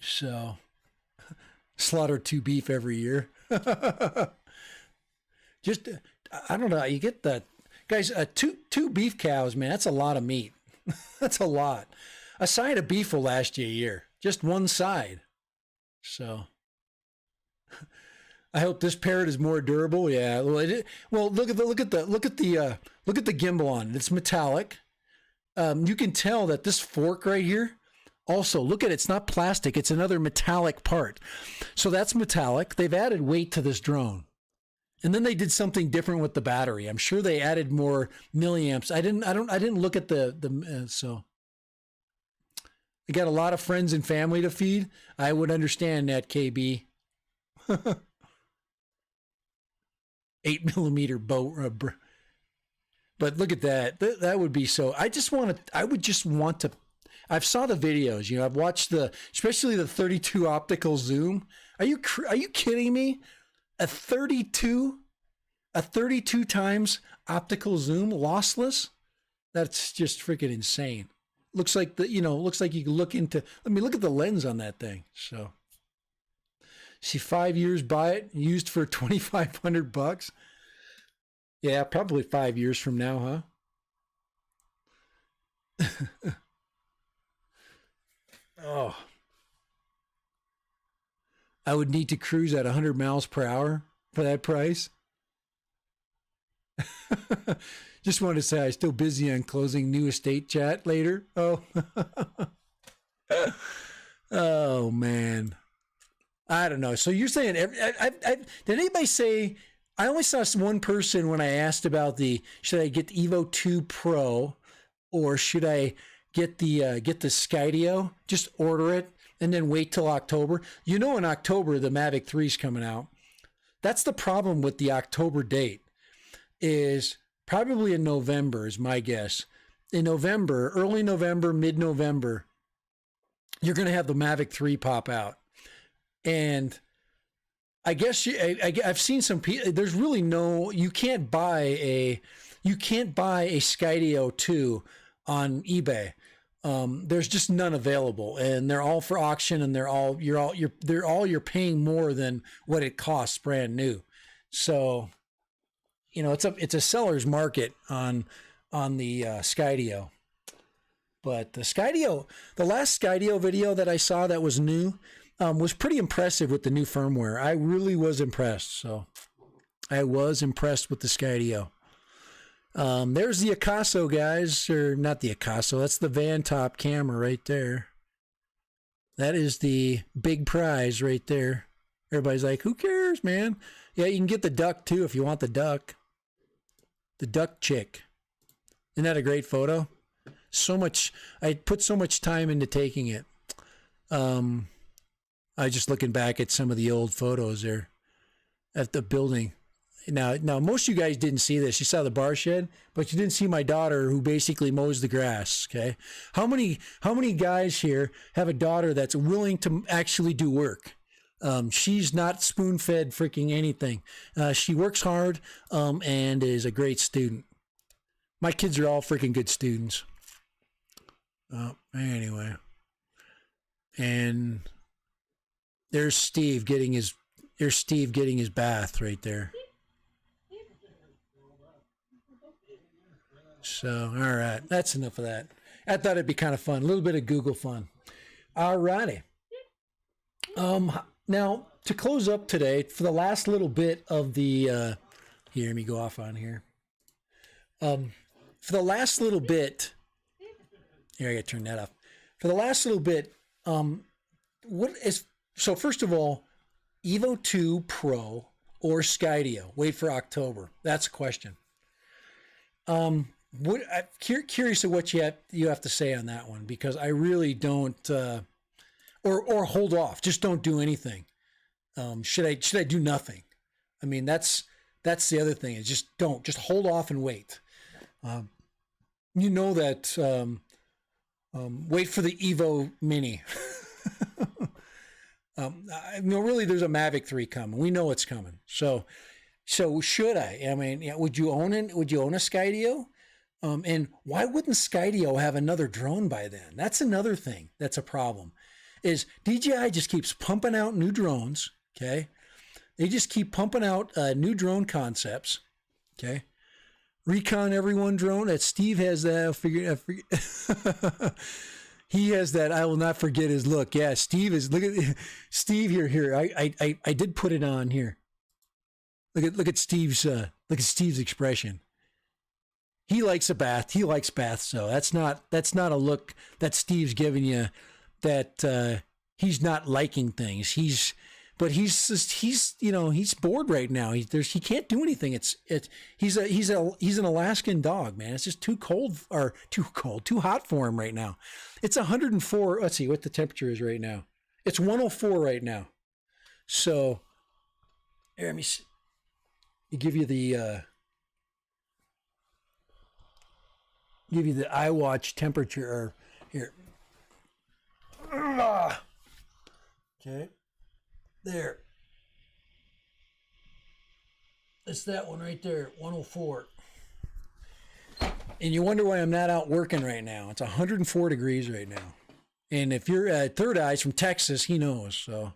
So, slaughter 2 beef every year. Just, I don't know. You get the guys. Two beef cows, man. That's a lot of meat. That's a lot. A side of beef will last you a year. Just one side. So. I hope this parrot is more durable. Yeah. Well, look at the gimbal on it. It's metallic. You can tell that this fork right here. Also, look at it. It's not plastic. It's another metallic part. So that's metallic. They've added weight to this drone, and then they did something different with the battery. I'm sure they added more milliamps. I didn't look at so. They got a lot of friends and family to feed. I would understand that, KB. 8mm bow, but look at that. That would be so. I would just want to. I've saw the videos. I've watched especially the 32 optical zoom. Are you kidding me? A 32 times optical zoom, lossless. That's just freaking insane. Looks like looks like you can look into. Look at the lens on that thing. So. See, 5 years buy it, used for $2,500. Yeah, probably 5 years from now, huh? Oh, I would need to cruise at 100 miles per hour for that price. Just wanted to say I'm still busy on closing new estate chat later. Oh, oh man. I don't know. So you're saying did anybody say? I only saw one person when I asked about should I get the Evo 2 Pro or should I get the Skydio? Just order it and then wait till October. You know, in October the Mavic 3 is coming out. That's the problem with the October date. Is probably in November is my guess. In November, early November, mid-November, you're going to have the Mavic 3 pop out. And I guess I've seen some people. There's really you can't buy a Skydio 2 on eBay. There's just none available, and they're all for auction, and you're paying more than what it costs brand new. So, you know, it's a seller's market on the Skydio. But the last Skydio video that I saw that was new. Was pretty impressive with the new firmware. I really was impressed. So I was impressed with the Skydio. There's the Akaso, guys, or not the Akaso. That's the Van Top camera right there. That is the big prize right there. Everybody's like, who cares, man? Yeah, you can get the duck too if you want the duck. The duck chick. Isn't that a great photo? I put so much time into taking it. I just looking back at some of the old photos there at the building. Now, most of you guys didn't see this. You saw the bar shed, but you didn't see my daughter who basically mows the grass. Okay. How many guys here have a daughter that's willing to actually do work? She's not spoon-fed freaking anything. She works hard, and is a great student. My kids are all freaking good students. Anyway. And there's Steve getting his bath right there. So, all right, that's enough of that. I thought it'd be kind of fun, a little bit of Google fun. All righty. Now to close up today for the last little bit of the here, let me go off on here. For the last little bit, here I got to turn that off. For the last little bit, so first of all, Evo 2 Pro or Skydio? Wait for October. That's a question. I'm curious of what you have to say on that one, because I really don't, or hold off. Just don't do anything. Should I do nothing? I mean, that's the other thing, is just hold off and wait. You know that. Wait for the Evo Mini. No, really, there's a Mavic 3 coming. We know it's coming. So should I? I mean, yeah, would you own it? Would you own a Skydio? And why wouldn't Skydio have another drone by then? That's another thing that's a problem. Is DJI just keeps pumping out new drones. Okay, they just keep pumping out new drone concepts. Okay, Recon Everyone drone. That Steve has that. I forget. He has that. I will not forget his look. Yeah, Steve is. Look at Steve here. Here, I did put it on here. Look at Steve's expression. He likes a bath. He likes baths. So that's not a look that Steve's giving you. That he's not liking things. He's bored right now. He can't do anything. He's an Alaskan dog, man. It's just too hot for him right now. It's 104. Let's see what the temperature is right now. It's 104 right now. So here, let me give you the iWatch temperature. Here. Okay. There. It's that one right there, 104. And you wonder why I'm not out working right now. It's 104 degrees right now. And if you're Third Eyes from Texas, he knows. So,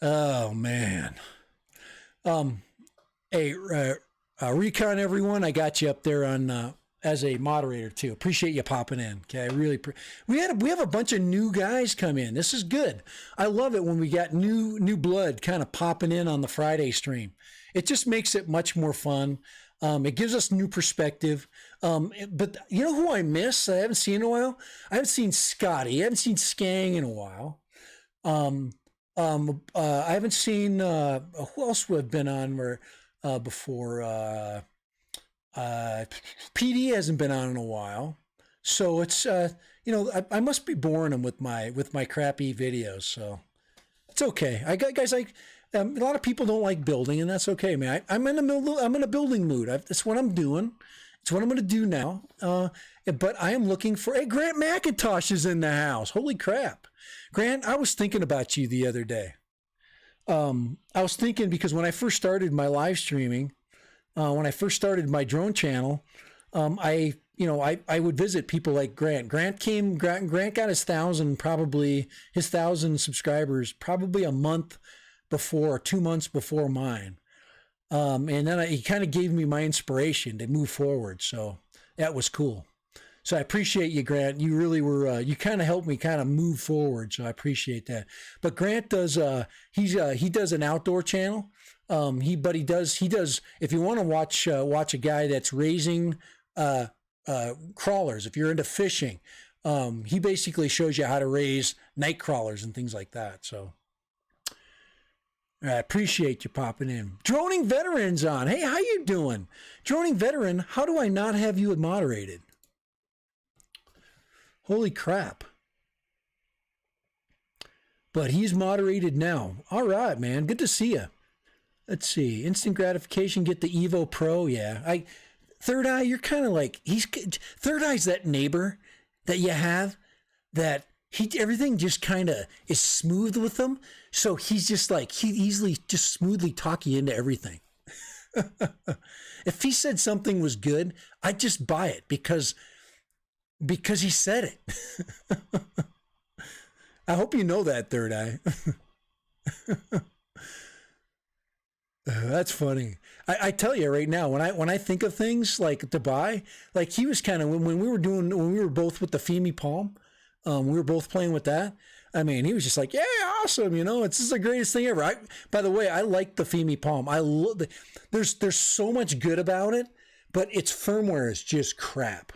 oh man. Hey, Recon everyone, I got you up there on as a moderator too. Appreciate you popping in. Okay, I really we have a bunch of new guys come in. This is good. I love it when we got new blood kind of popping in on the Friday stream. It just makes it much more fun. It gives us new perspective. But you know who I miss? I haven't seen in a while. I haven't seen Scotty. I haven't seen Skang in a while. I haven't seen who else would have been on where before. PD hasn't been on in a while, so it's I must be boring him with my crappy videos. So it's okay. I got guys like. A lot of people don't like building, and that's okay, man. I'm in a building mood. That's what I'm doing. It's what I'm going to do now. But I am looking for. Hey, Grant McIntosh is in the house. Holy crap, Grant! I was thinking about you the other day. I was thinking because when I first started my live streaming, when I first started my drone channel, I would visit people like Grant. Grant got his 1,000 subscribers probably a month before, 2 months before mine. And then he kind of gave me my inspiration to move forward. So that was cool. So I appreciate you, Grant. You really were, you kind of helped me kind of move forward. So I appreciate that. But Grant does, he does an outdoor channel. He does, if you want to watch a guy that's raising, crawlers, if you're into fishing, he basically shows you how to raise night crawlers and things like that. So I appreciate you popping in. Droning Veteran's on. Hey, how you doing? Droning Veteran, how do I not have you moderated? Holy crap. But he's moderated now. All right, man. Good to see you. Let's see. Instant gratification, get the Evo Pro. Yeah. Third Eye, you're kind of like, Third Eye's that neighbor that you have that everything just kind of is smooth with him. So he's just like, he easily just smoothly talk you into everything. If he said something was good, I'd just buy it because he said it. I hope you know that, Third Eye. That's funny. I tell you right now, when I think of things like to buy, like he was kind of, when we were both with the Fimi Palm, we were both playing with that. I mean, he was just like, yeah, awesome. This is the greatest thing ever. By the way, I like the Fimi Palm. I love there's so much good about it, but its firmware is just crap.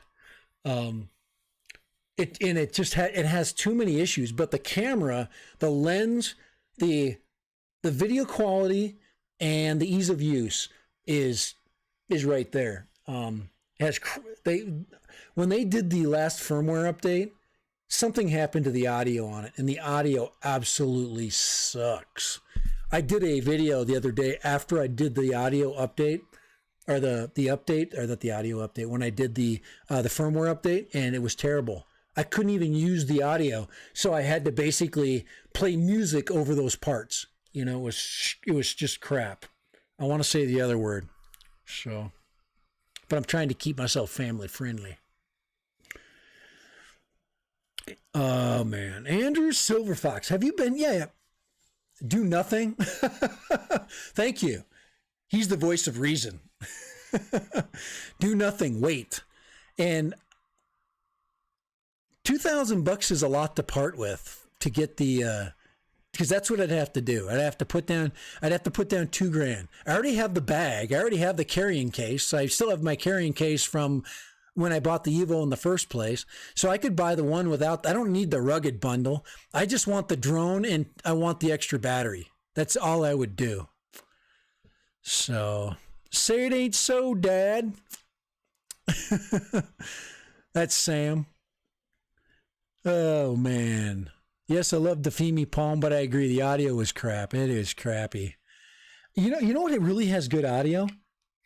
It has too many issues, but the camera, the lens, the video quality, and the ease of use is right there. When they did the last firmware update, something happened to the audio on it, and the audio absolutely sucks. I did a video the other day after I did the audio update, or the update, or not the audio update, when I did the firmware update, and it was terrible. I couldn't even use the audio, so I had to basically play music over those parts. It was just crap. I want to say the other word. So, but I'm trying to keep myself family friendly. Oh man, Andrew Silverfox, have you been? Yeah. Do nothing. Thank you. He's the voice of reason. Do nothing. Wait, and $2,000 is a lot to part with to get the. Because that's what I'd have to do. I'd have to put down $2,000. I already have the bag. I already have the carrying case. I still have my carrying case from when I bought the Evo in the first place. So I could buy the one without, I don't need the rugged bundle. I just want the drone and I want the extra battery. That's all I would do. So, say it ain't so, Dad. That's Sam. Oh, man. Yes, I love the Fimi Palm, but I agree. The audio is crap. It is crappy. You know what? It really has good audio.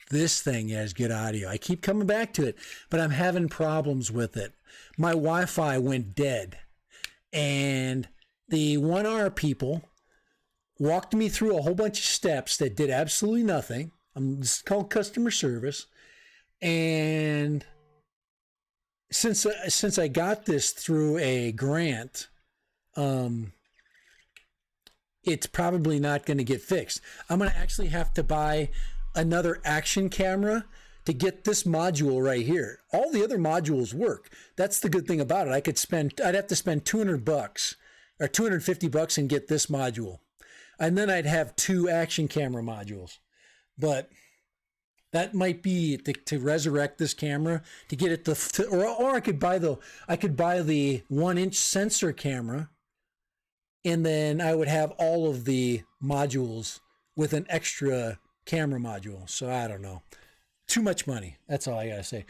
This thing has good audio. I keep coming back to it, but I'm having problems with it. My Wi-Fi went dead, and the 1R people walked me through a whole bunch of steps that did absolutely nothing. It's called customer service, and since I got this through a grant. It's probably not going to get fixed. I'm going to actually have to buy another action camera to get this module right here. All the other modules work. That's the good thing about it. I'd have to spend $200 or $250 and get this module. And then I'd have 2 action camera modules. But that might be to resurrect this camera, to get it to or I could buy the 1-inch sensor camera, and then I would have all of the modules with an extra camera module. So I don't know. Too much money. That's all I gotta say.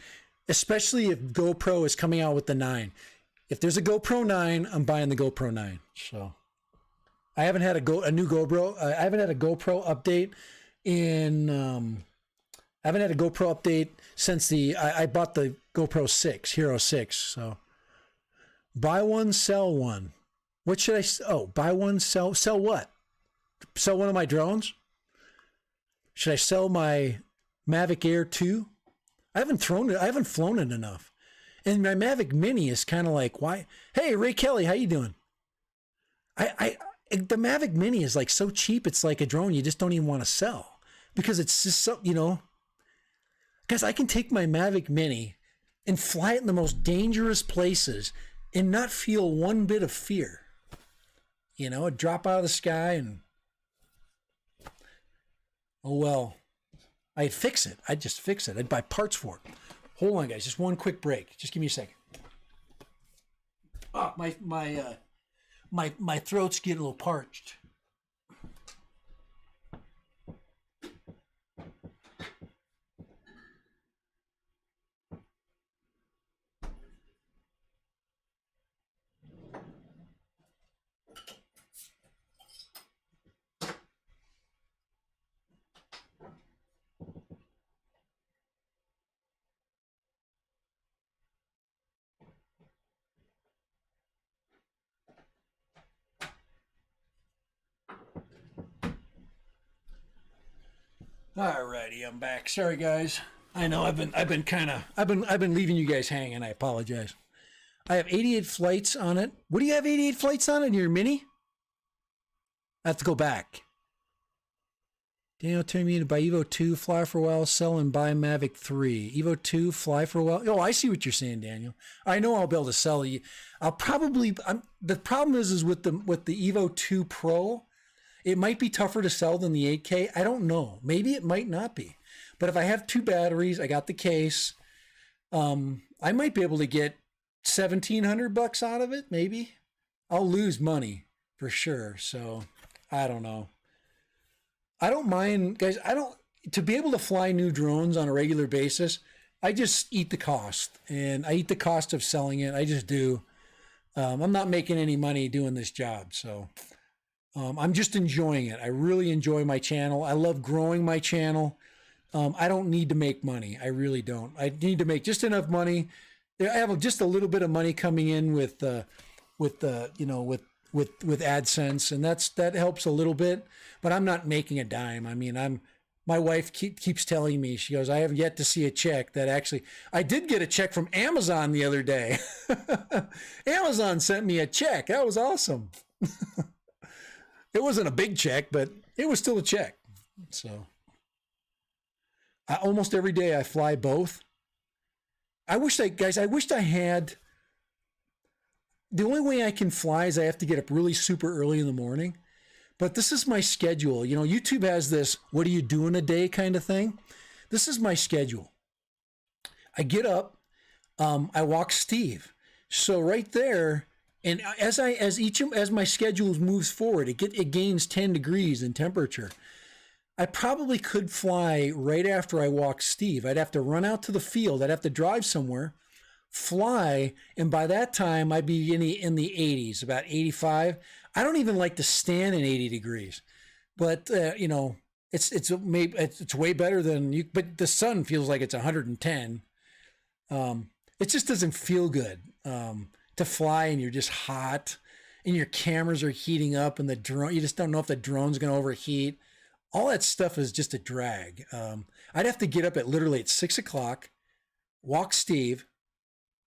Especially if GoPro is coming out with the 9. If there's a GoPro 9, I'm buying the GoPro 9. So I haven't had a new GoPro. I haven't had a GoPro update I haven't had a GoPro update since I bought the GoPro 6, Hero 6. So buy one, sell one. What should buy one, sell what? Sell one of my drones? Should I sell my Mavic Air 2? I haven't flown it enough. And my Mavic Mini is kind of like, why? Hey, Ray Kelly, how you doing? The Mavic Mini is like so cheap. It's like a drone you just don't even want to sell because it's just so, guys, I can take my Mavic Mini and fly it in the most dangerous places and not feel one bit of fear. It'd drop out of the sky and, oh well, I'd fix it. I'd just fix it. I'd buy parts for it. Hold on, guys. Just one quick break. Just give me a second. Oh, my throat's getting a little parched. Alrighty, I'm back. Sorry, guys. I know I've been leaving you guys hanging. I apologize. I have 88 flights on it. What do you have 88 flights on it in your Mini? I have to go back. Daniel telling me to buy Evo 2, fly for a while, sell and buy Mavic 3. Evo 2, fly for a while. Oh, I see what you're saying, Daniel. I know I'll be able to sell you. The problem is with the Evo 2 Pro, it might be tougher to sell than the 8K. I don't know. Maybe it might not be. But if I have 2 batteries, I got the case, I might be able to get $1,700 out of it, maybe. I'll lose money for sure. So I don't know. I don't mind, guys. To be able to fly new drones on a regular basis, I just eat the cost, and I eat the cost of selling it. I just do. I'm not making any money doing this job. So I'm just enjoying it. I really enjoy my channel. I love growing my channel. I don't need to make money. I really don't. I need to make just enough money. I have just a little bit of money coming in with AdSense, and that helps a little bit, but I'm not making a dime. I mean, my wife keeps telling me, she goes, I have yet to see a check that actually, I did get a check from Amazon the other day. Amazon sent me a check. That was awesome. It wasn't a big check, but it was still a check. So almost every day I fly both. I wish I had. The only way I can fly is I have to get up really super early in the morning. But this is my schedule. YouTube has this, what do you do in a day kind of thing. This is my schedule. I get up, I walk Steve. So right there, and as my schedule moves forward, it gains 10 degrees in temperature. I probably could fly right after I walk Steve. I'd have to run out to the field. I'd have to drive somewhere, fly, and by that time I'd be in the 80s, about 85. I don't even like to stand in 80 degrees, but it's way better than you. But the sun feels like it's 110. It just doesn't feel good to fly, and you're just hot, and your cameras are heating up, and the drone, you just don't know if the drone's going to overheat. All that stuff is just a drag. I'd have to get up literally at 6 o'clock, walk Steve,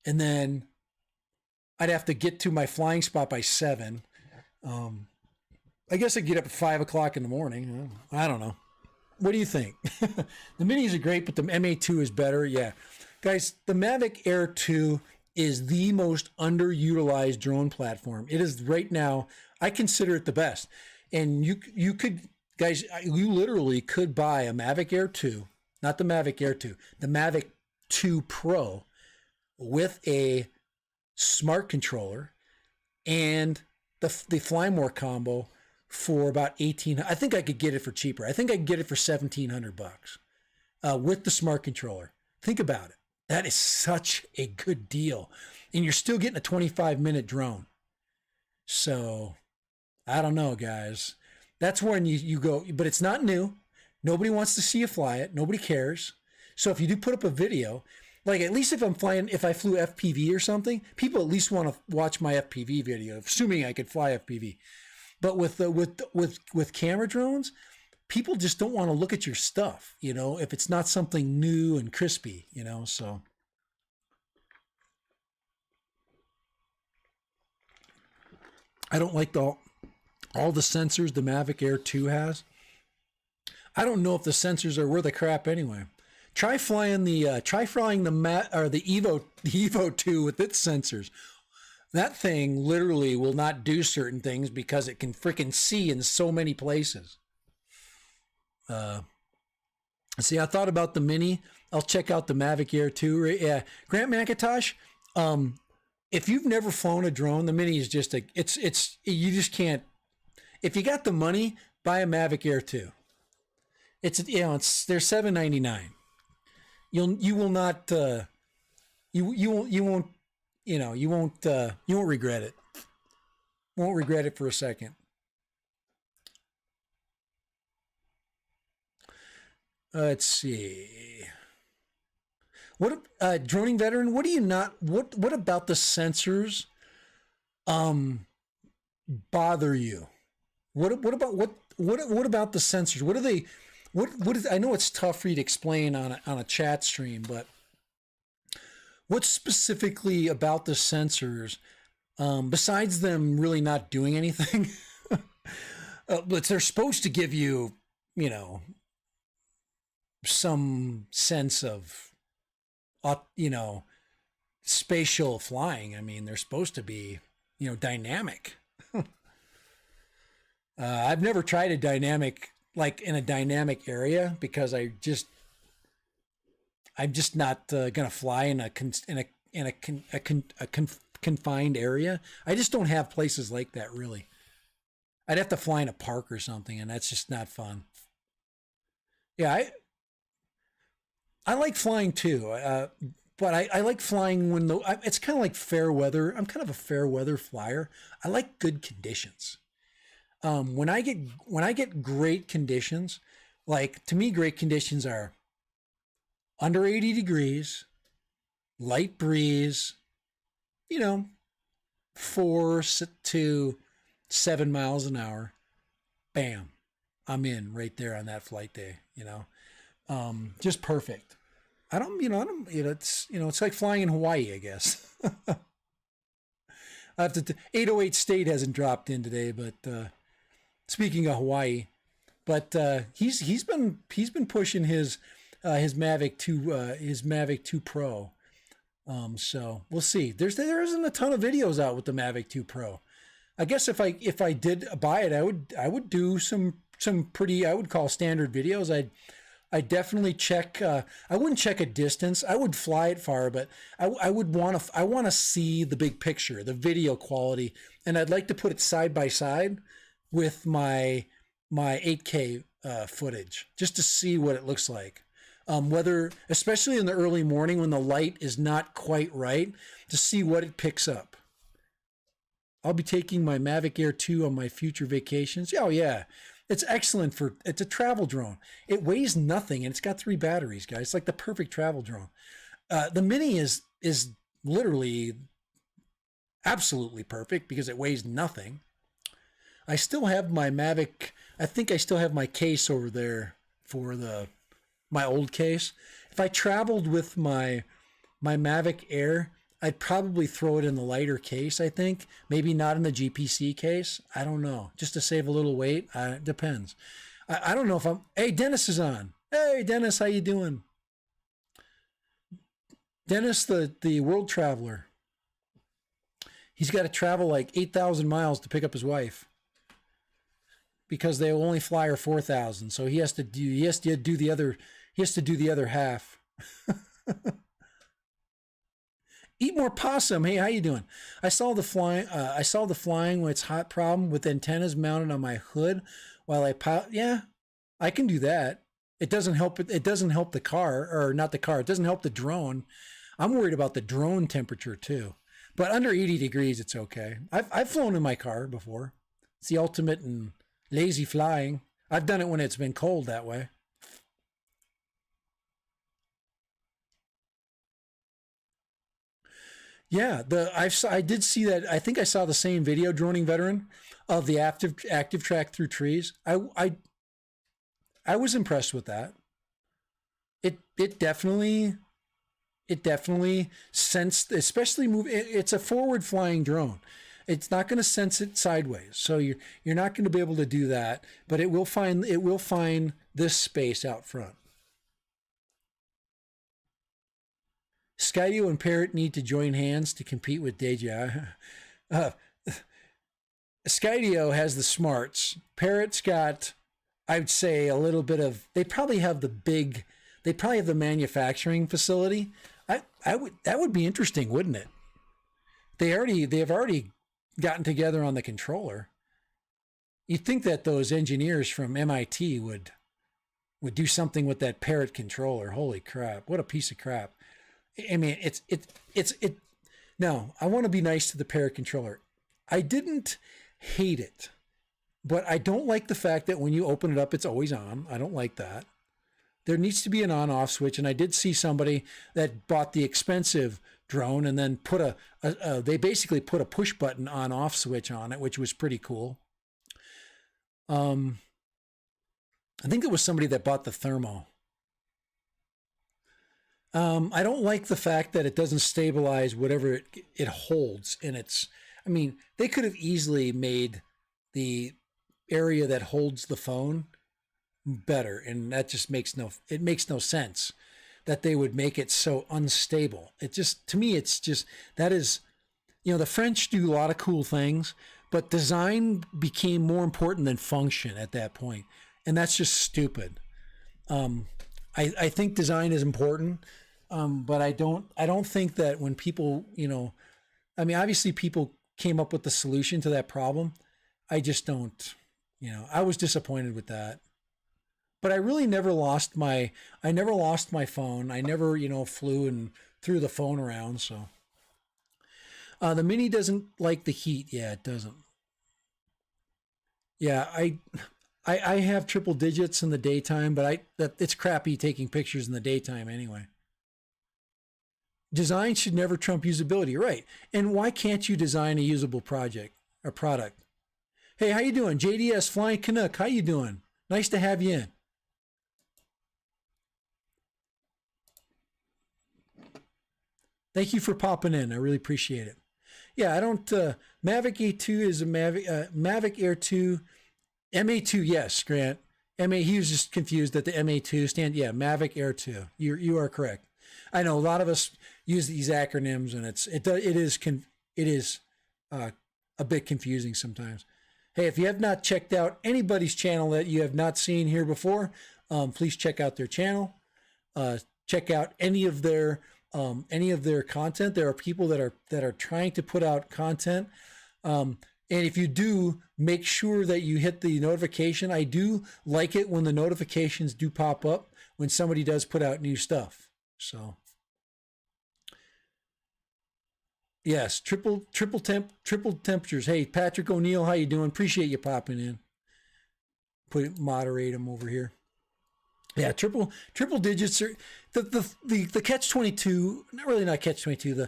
and then I'd have to get to my flying spot by 7. I guess I'd get up at 5 o'clock in the morning. I don't know. What do you think? The minis are great, but the MA2 is better. Yeah. Guys, the Mavic Air 2 is the most underutilized drone platform. It is right now, I consider it the best. And you could, guys, you literally could buy a Mavic Air 2, not the Mavic Air 2, the Mavic 2 Pro with a smart controller and the Fly More combo for about 18. I think I could get it for cheaper. I think I could get it for $1,700 with the smart controller. Think about it. That is such a good deal, and you're still getting a 25-minute drone. So I don't know, guys. That's when you go, but it's not new. Nobody wants to see you fly it. Nobody cares. So if you do put up a video, like at least if I flew FPV or something, people at least want to watch my FPV video, assuming I could fly FPV. But with camera drones, people just don't want to look at your stuff, if it's not something new and crispy, so. I don't like all the sensors the Mavic Air 2 has. I don't know if the sensors are worth a crap anyway. Try flying the Evo 2 with its sensors. That thing literally will not do certain things because it can freaking see in so many places. See, I thought about the Mini. I'll check out the Mavic Air 2. Yeah, Grant McIntosh. If you've never flown a drone, the Mini is just you just can't. If you got the money, buy a Mavic Air 2. They're $799. You won't regret it. Won't regret it for a second. Let's see. What droning veteran? What about the sensors bother you? What about the sensors? What are they? What is? I know it's tough for you to explain on a chat stream, but what specifically about the sensors, besides them really not doing anything, but they're supposed to give you, some sense of, spatial flying. I mean, they're supposed to be, dynamic. I've never tried a dynamic, like in a dynamic area, because I'm just not gonna fly in a confined area. I just don't have places like that really. I'd have to fly in a park or something, and that's just not fun. Yeah, I like flying too, but I like flying when it's kind of like fair weather. I'm kind of a fair weather flyer. I like good conditions. When I get great conditions, like to me, great conditions are under 80 degrees, light breeze, 4 to 7 miles an hour. Bam, I'm in right there on that flight day. Just perfect. It's like flying in Hawaii, I guess. I have to. 808 State hasn't dropped in today, but speaking of Hawaii, but he's been pushing his Mavic 2 Pro. So we'll see. There isn't a ton of videos out with the Mavic 2 Pro. I guess if I did buy it, I would do some pretty, I would call standard videos. I definitely check. I wouldn't check a distance. I would fly it far, but I want to see the big picture, the video quality, and I'd like to put it side by side with my 8K footage, just to see what it looks like. Whether, especially in the early morning when the light is not quite right, to see what it picks up. I'll be taking my Mavic Air 2 on my future vacations. Oh yeah. It's excellent it's a travel drone. It weighs nothing and it's got 3 batteries, guys. It's like the perfect travel drone. The Mini is literally absolutely perfect because it weighs nothing. I still have my Mavic. I think I still have my case over there for my old case. If I traveled with my Mavic Air, I'd probably throw it in the lighter case, I think. Maybe not in the GPC case. I don't know. Just to save a little weight. It depends. I don't know if I'm. Hey, Dennis is on. Hey, Dennis, how you doing? Dennis, the world traveler. He's got to travel like 8,000 miles to pick up his wife because they only fly her 4,000. So he has to do the other half. Eat more possum. Hey, how you doing? I saw the flying when it's hot problem with antennas mounted on my hood while I pilot. Yeah, I can do that. It doesn't help. It doesn't help the car, or not the car. It doesn't help the drone. I'm worried about the drone temperature too. But under 80 degrees, it's okay. I've flown in my car before. It's the ultimate in lazy flying. I've done it when it's been cold that way. Yeah, I did see that. I think I saw the same video, droning veteran, of the active track through trees. I was impressed with that. It definitely sensed, especially it's a forward flying drone. It's not going to sense it sideways, so you're not going to be able to do that. But it will find this space out front. Skydio and Parrot need to join hands to compete with Deja. Uh, Skydio has the smarts. Parrot's got, I would say, a little bit of. They probably have the manufacturing facility. That would be interesting, wouldn't it? They've already gotten together on the controller. You'd think that those engineers from MIT would do something with that Parrot controller. Holy crap! What a piece of crap! I mean, it's. No, I want to be nice to the Parrot controller. I didn't hate it, but I don't like the fact that when you open it up, it's always on. I don't like that. There needs to be an on-off switch, and I did see somebody that bought the expensive drone and then they basically put a push button on-off switch on it, which was pretty cool. I think it was somebody that bought the thermo. I don't like the fact that it doesn't stabilize whatever it holds in its. I mean, they could have easily made the area that holds the phone better, and that just makes no sense that they would make it so unstable. It just, to me, it's just, that is, the French do a lot of cool things, but design became more important than function at that point, and that's just stupid. I think design is important, but I don't think that when people, I mean, obviously people came up with the solution to that problem. I just don't, I was disappointed with that. But I really never lost my phone. I never, flew and threw the phone around. So the Mini doesn't like the heat. Yeah, it doesn't. Yeah, I have triple digits in the daytime, but it's crappy taking pictures in the daytime anyway. Design should never trump usability, right? And why can't you design a usable project or product? Hey, how you doing? JDS Flying Canuck, how you doing? Nice to have you in. Thank you for popping in. I really appreciate it. Yeah, I don't. Mavic A2 is a Mavic Air 2, MA2. Yes, Grant. He was just confused that the MA2 stand. Yeah, Mavic Air 2. You are correct. I know a lot of us use these acronyms, and it is a bit confusing sometimes. Hey, if you have not checked out anybody's channel that you have not seen here before, please check out their channel. Check out any of their content. There are people that are trying to put out content. And if you do, make sure that you hit the notification. I do like it when the notifications do pop up when somebody does put out new stuff. So yes, triple temperatures. Hey, Patrick O'Neill, how you doing? Appreciate you popping in. Moderate him over here. Yeah, triple digits are the catch 22. Not catch 22.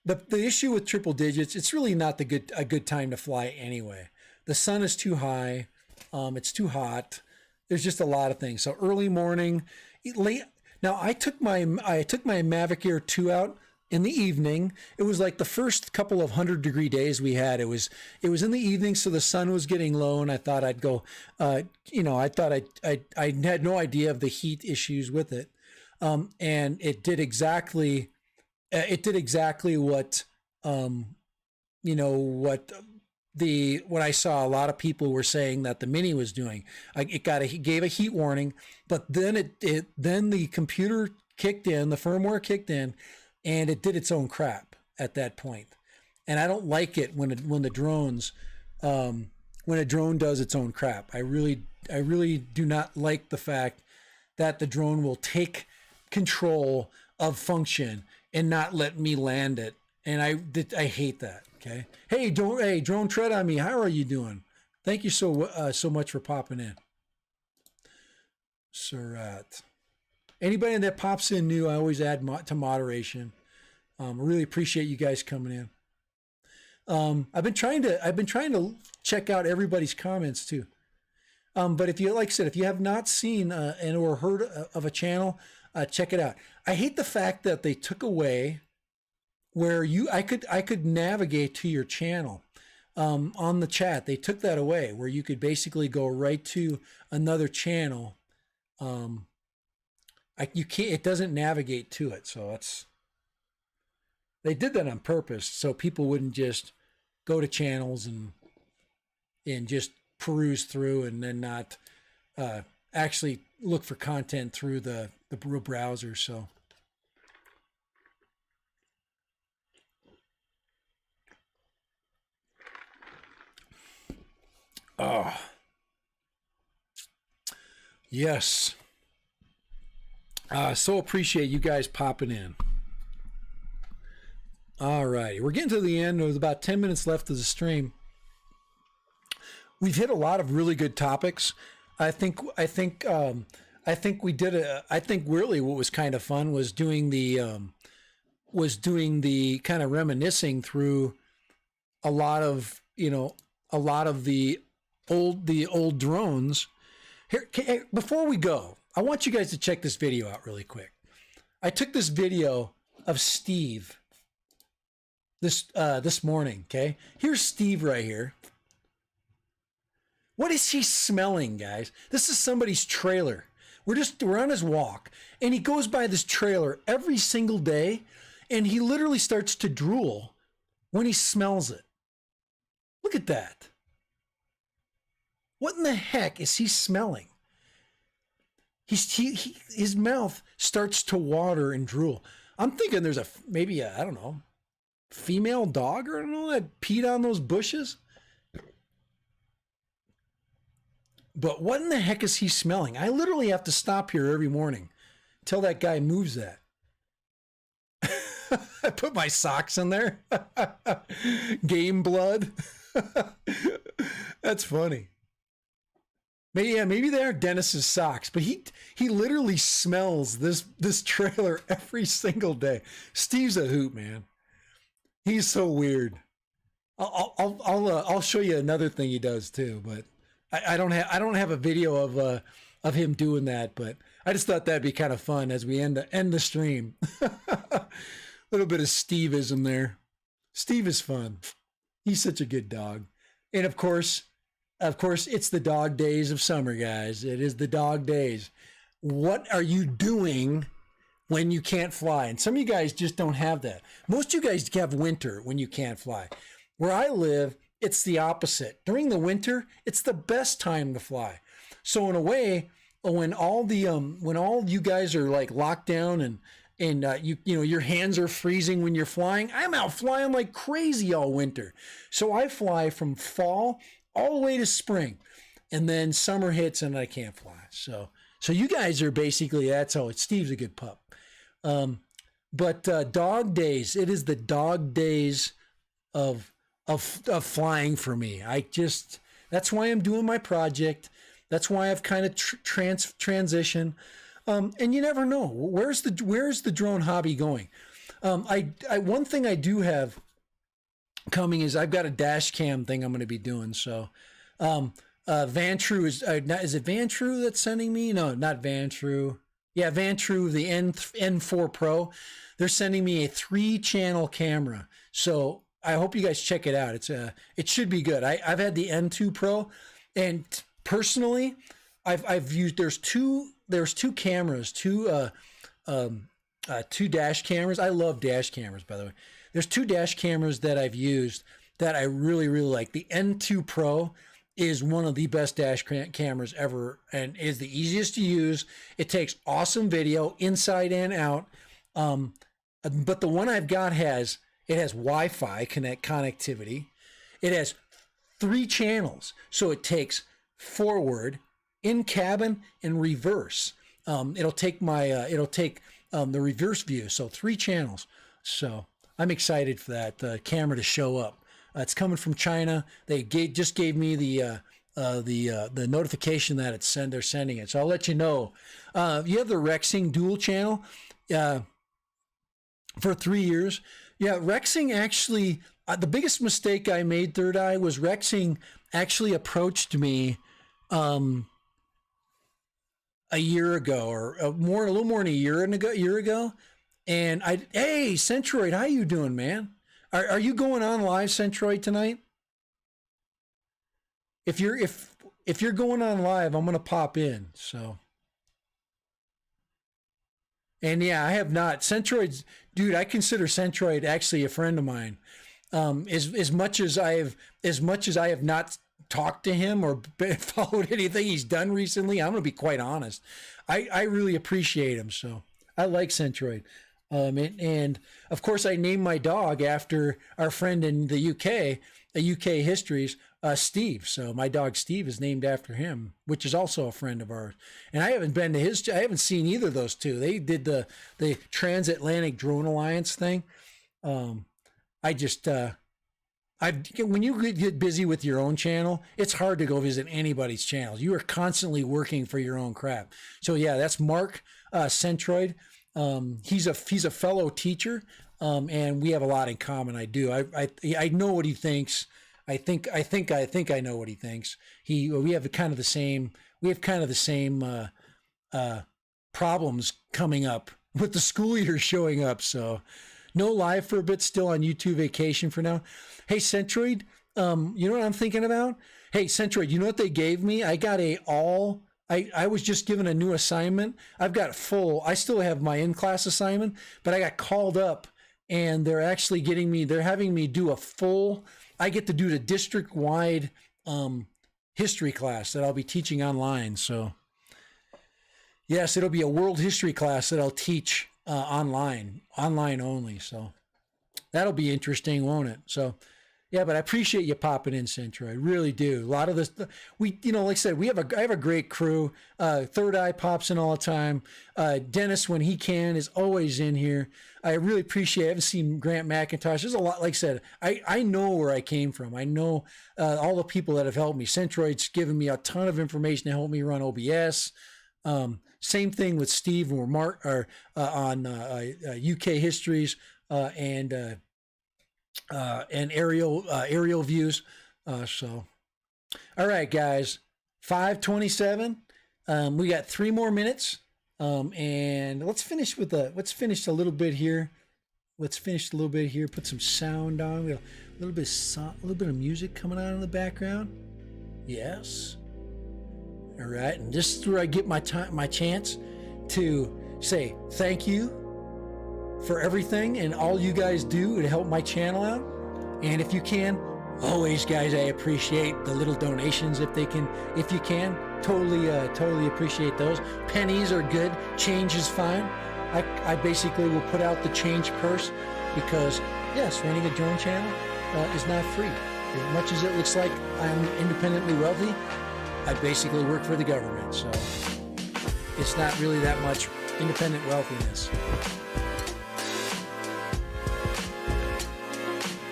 The issue with triple digits, it's really not a good time to fly anyway. The sun is too high. It's too hot. There's just a lot of things. So early morning, late. Now I took my Mavic Air 2 out in the evening. It was like the first couple of 100-degree days we had. It was in the evening, so the sun was getting low, and I thought I'd go. I thought I had no idea of the heat issues with it, and it did exactly. It did exactly what what I saw a lot of people were saying that the Mini was doing. It gave a heat warning, but then then the computer kicked in, the firmware kicked in, and it did its own crap at that point. And I don't like it when the drones when a drone does its own crap. I really do not like the fact that the drone will take control of function and not let me land it. And I hate that. Okay. Hey, drone tread on me. How are you doing? Thank you so much for popping in. Surat. Anybody that pops in new, I always add to moderation. I really appreciate you guys coming in. I've been trying to check out everybody's comments too. But if you, like I said, if you have not seen or heard of a channel, check it out. I hate the fact that they took away where I could navigate to your channel on the chat. They took that away where you could basically go right to another channel. You can't. It doesn't navigate to it, so they did that on purpose so people wouldn't just go to channels and just peruse through and then not actually look for content through the real browser. So. Oh, yes. So appreciate you guys popping in. All righty. We're getting to the end. There's about 10 minutes left of the stream. We've hit a lot of really good topics. I think we did I think really what was kind of fun was doing the kind of reminiscing through a lot of the old drones. Here, before we go, I want you guys to check this video out really quick. I took this video of Steve this morning. Okay, here's Steve right here. What is he smelling, guys? This is somebody's trailer. We're on his walk, and he goes by this trailer every single day, and he literally starts to drool when he smells it. Look at that. What in the heck is he smelling? His mouth starts to water and drool. I'm thinking there's maybe I don't know, female dog or I don't know that peed on those bushes. But what in the heck is he smelling? I literally have to stop here every morning until that guy moves that. I put my socks in there. Game blood. That's funny. Maybe they are Dennis's socks, but he literally smells this trailer every single day. Steve's a hoot, man. He's so weird. I'll show you another thing he does too, but I don't have a video of him doing that, but I just thought that'd be kind of fun as we end the stream. A little bit of Steveism there. Steve is fun. He's such a good dog, and of course, it's the dog days of summer, guys. It is the dog days. What are you doing when you can't fly? And some of you guys just don't have that. Most of you guys have winter when you can't fly. Where I live, it's the opposite. During the winter, it's the best time to fly. So in a way, when all you guys are like locked down and your hands are freezing when you're flying, I'm out flying like crazy all winter. So I fly from fall all the way to spring, and then summer hits and I can't fly. So you guys are basically, that's how Steve's a good pup. But dog days, it is the dog days of flying for me. That's why I'm doing my project. That's why I've kind of transitioned. And you never know, where's the drone hobby going? One thing I do have coming is I've got a dash cam thing I'm going to be doing. So, Vantru is it Vantru that's sending me? No, not Vantru. Yeah, Vantrue, the N4 Pro. They're sending me a 3-channel camera. So I hope you guys check it out. It should be good. I've had the N2 Pro, and personally, I've used there's two cameras, two dash cameras. I love dash cameras, by the way. There's 2 dash cameras that I've used that I really, really like. The N2 Pro is one of the best dash cameras ever and is the easiest to use. It takes awesome video inside and out. But the one I've got has Wi-Fi connectivity. It has 3 channels. So it takes forward, in cabin, and reverse. It'll take the reverse view. So 3 channels. So I'm excited for that camera to show up. It's coming from China. They just gave me the notification that they're sending it. So I'll let you know. You have the Rexing dual channel for 3 years. Yeah, Rexing actually, the biggest mistake I made, Third Eye, was Rexing actually approached me a year ago, or a little more than a year ago. And hey, Centroid, how you doing, man? Are you going on live, Centroid, tonight? If you're going on live, I'm gonna pop in. So, and yeah, I have not. Centroid's, dude, I consider Centroid actually a friend of mine. As much as I have not talked to him or followed anything he's done recently, I'm gonna be quite honest. I really appreciate him. So I like Centroid. And of course, I named my dog after our friend in the UK, UK Histories, Steve. So my dog Steve is named after him, which is also a friend of ours. And I haven't been to I haven't seen either of those two. They did the Transatlantic Drone Alliance thing. When you get busy with your own channel, it's hard to go visit anybody's channels. You are constantly working for your own crap. So yeah, that's Mark Centroid. He's a fellow teacher, and we have a lot in common. I know what he thinks. I think I know what he thinks. We have kind of the same problems coming up with the school year showing up. So no live for a bit, still on YouTube vacation for now. Hey, Centroid, you know what I'm thinking about? Hey, Centroid, you know what they gave me? I got I was just given a new assignment. I still have my in-class assignment, but I got called up and they're having me do I get to do the district-wide history class that I'll be teaching online. So yes, it'll be a world history class that I'll teach online only. So that'll be interesting, won't it? So yeah, but I appreciate you popping in, Centro. I really do. A lot of this, like I said, I have a great crew. Third Eye pops in all the time. Dennis, when he can, is always in here. I really appreciate it. I haven't seen Grant McIntosh. There's a lot, like I said, I know where I came from. I know all the people that have helped me. Centroid's given me a ton of information to help me run OBS. Same thing with Steve or Mark on UK Histories and aerial views. So, all right, guys, 5:27. We got 3 more minutes. And let's finish a little bit here. Put some sound on. We got a little bit of music coming out in the background. Yes. All right, and this is where I get my chance to say thank you for everything and all you guys do to help my channel out. And if you can, always, guys, I appreciate the little donations if you can. Totally appreciate those. Pennies are good. Change is fine. I basically will put out the change purse because, yes, running a drone channel is not free. As much as it looks like I'm independently wealthy, I basically work for the government. So it's not really that much independent wealthiness.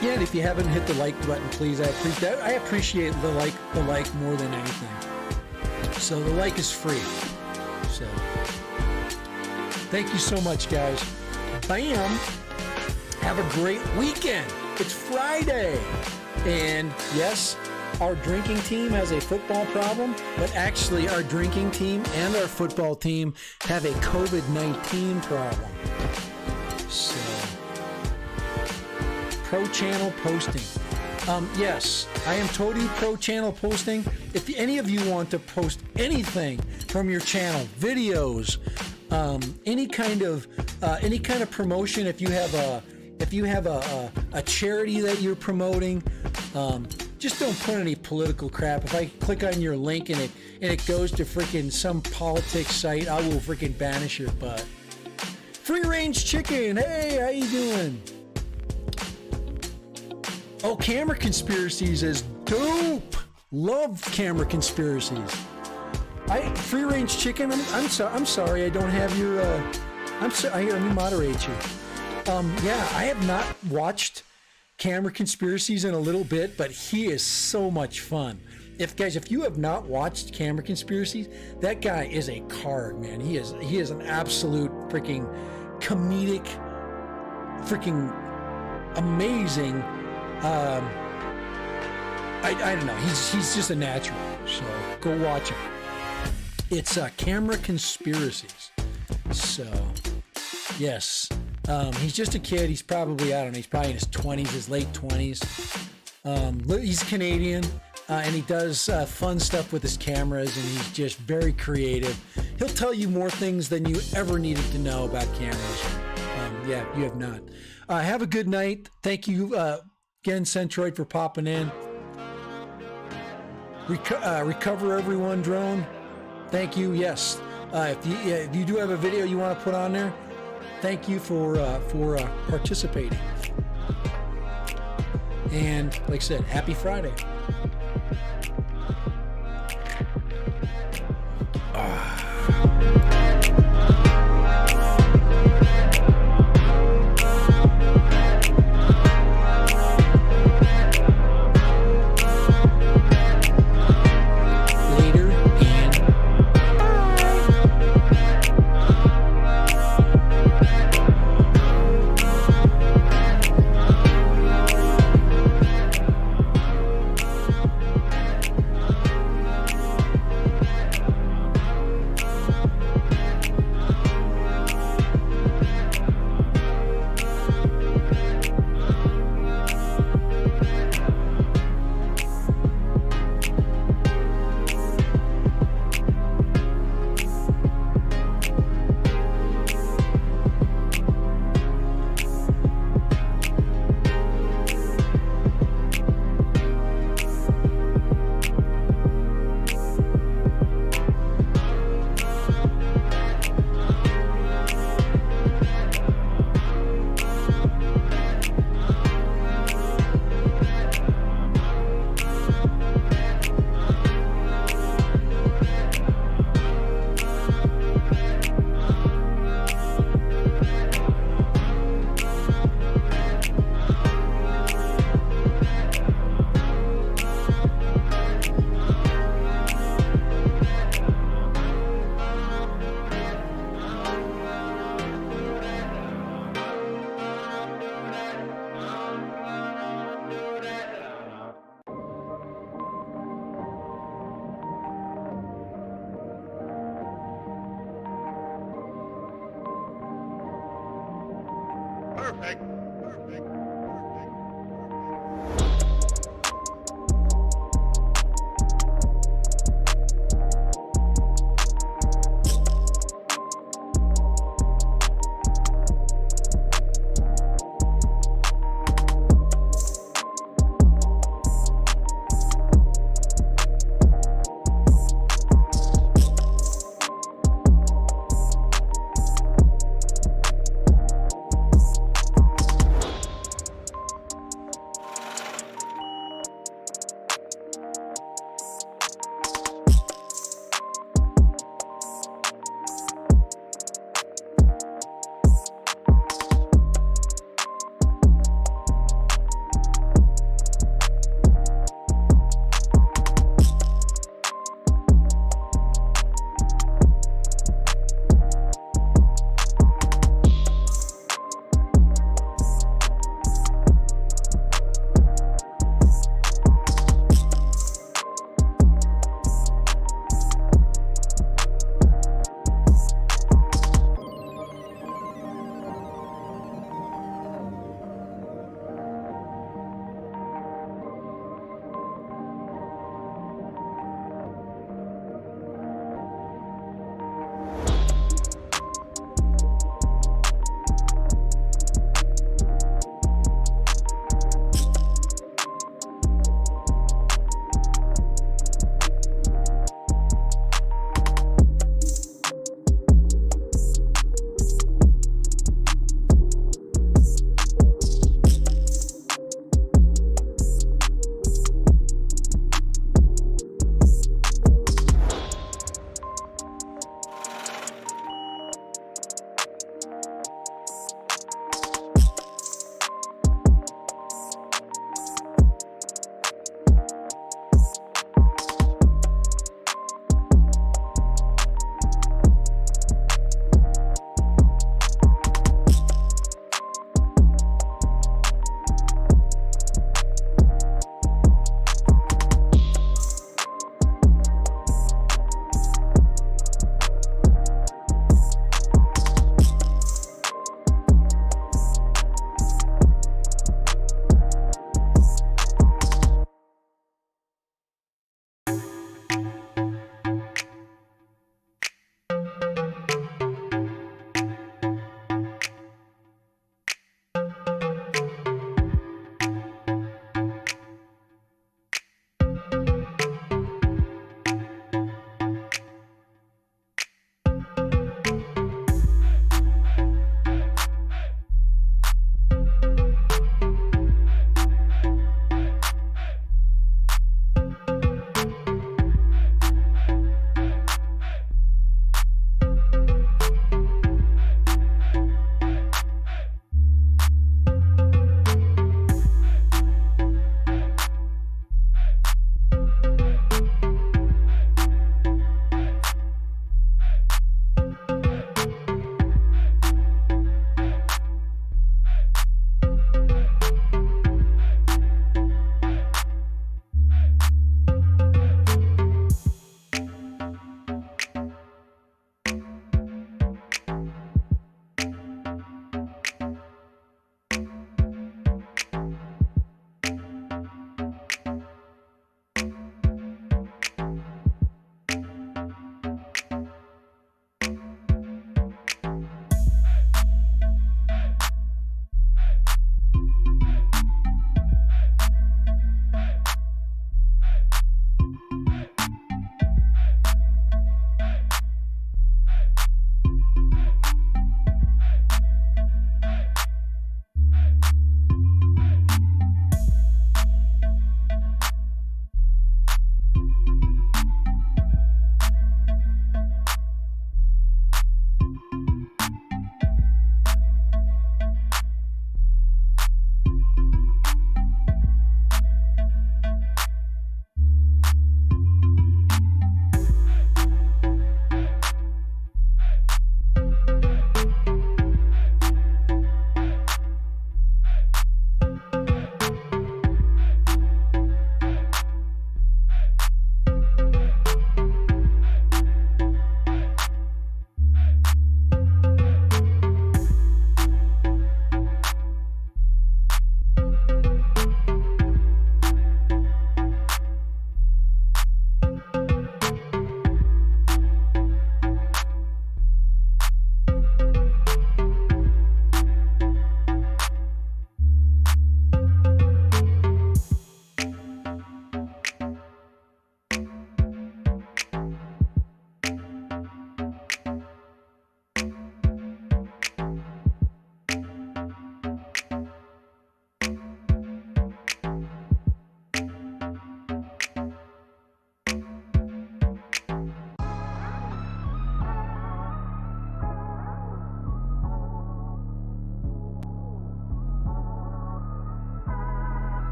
Yeah, and if you haven't hit the like button, please, I appreciate the like more than anything. So the like is free. So thank you so much, guys. Bam. Have a great weekend. It's Friday. And yes, our drinking team has a football problem, but actually our drinking team and our football team have a COVID-19 problem. So, pro channel posting. Yes, I am totally pro channel posting. If any of you want to post anything from your channel, videos, any kind of promotion, if you have a charity that you're promoting, just don't put any political crap. If I click on your link and it goes to freaking some politics site, I will freaking banish your butt. Free range chicken, hey, how you doing? Oh, camera conspiracies is dope. Love camera conspiracies. Free range chicken. I'm sorry. I don't have your. I'm sorry. Let me moderate you. Yeah, I have not watched camera conspiracies in a little bit, but he is so much fun. If you have not watched camera conspiracies, that guy is a card, man. He is an absolute freaking comedic, freaking amazing. I don't know. He's just a natural. So go watch him. It's Camera Conspiracies. So yes, he's just a kid. He's probably, I don't know. He's probably in his 20s, his late 20s. He's Canadian, and he does fun stuff with his cameras, and he's just very creative. He'll tell you more things than you ever needed to know about cameras. Yeah, you have not. Have a good night. Thank you again, Centroid, for popping in. Recover everyone, drone. Thank you. Yes. If you do have a video you want to put on there, thank you for participating. And like I said, happy Friday.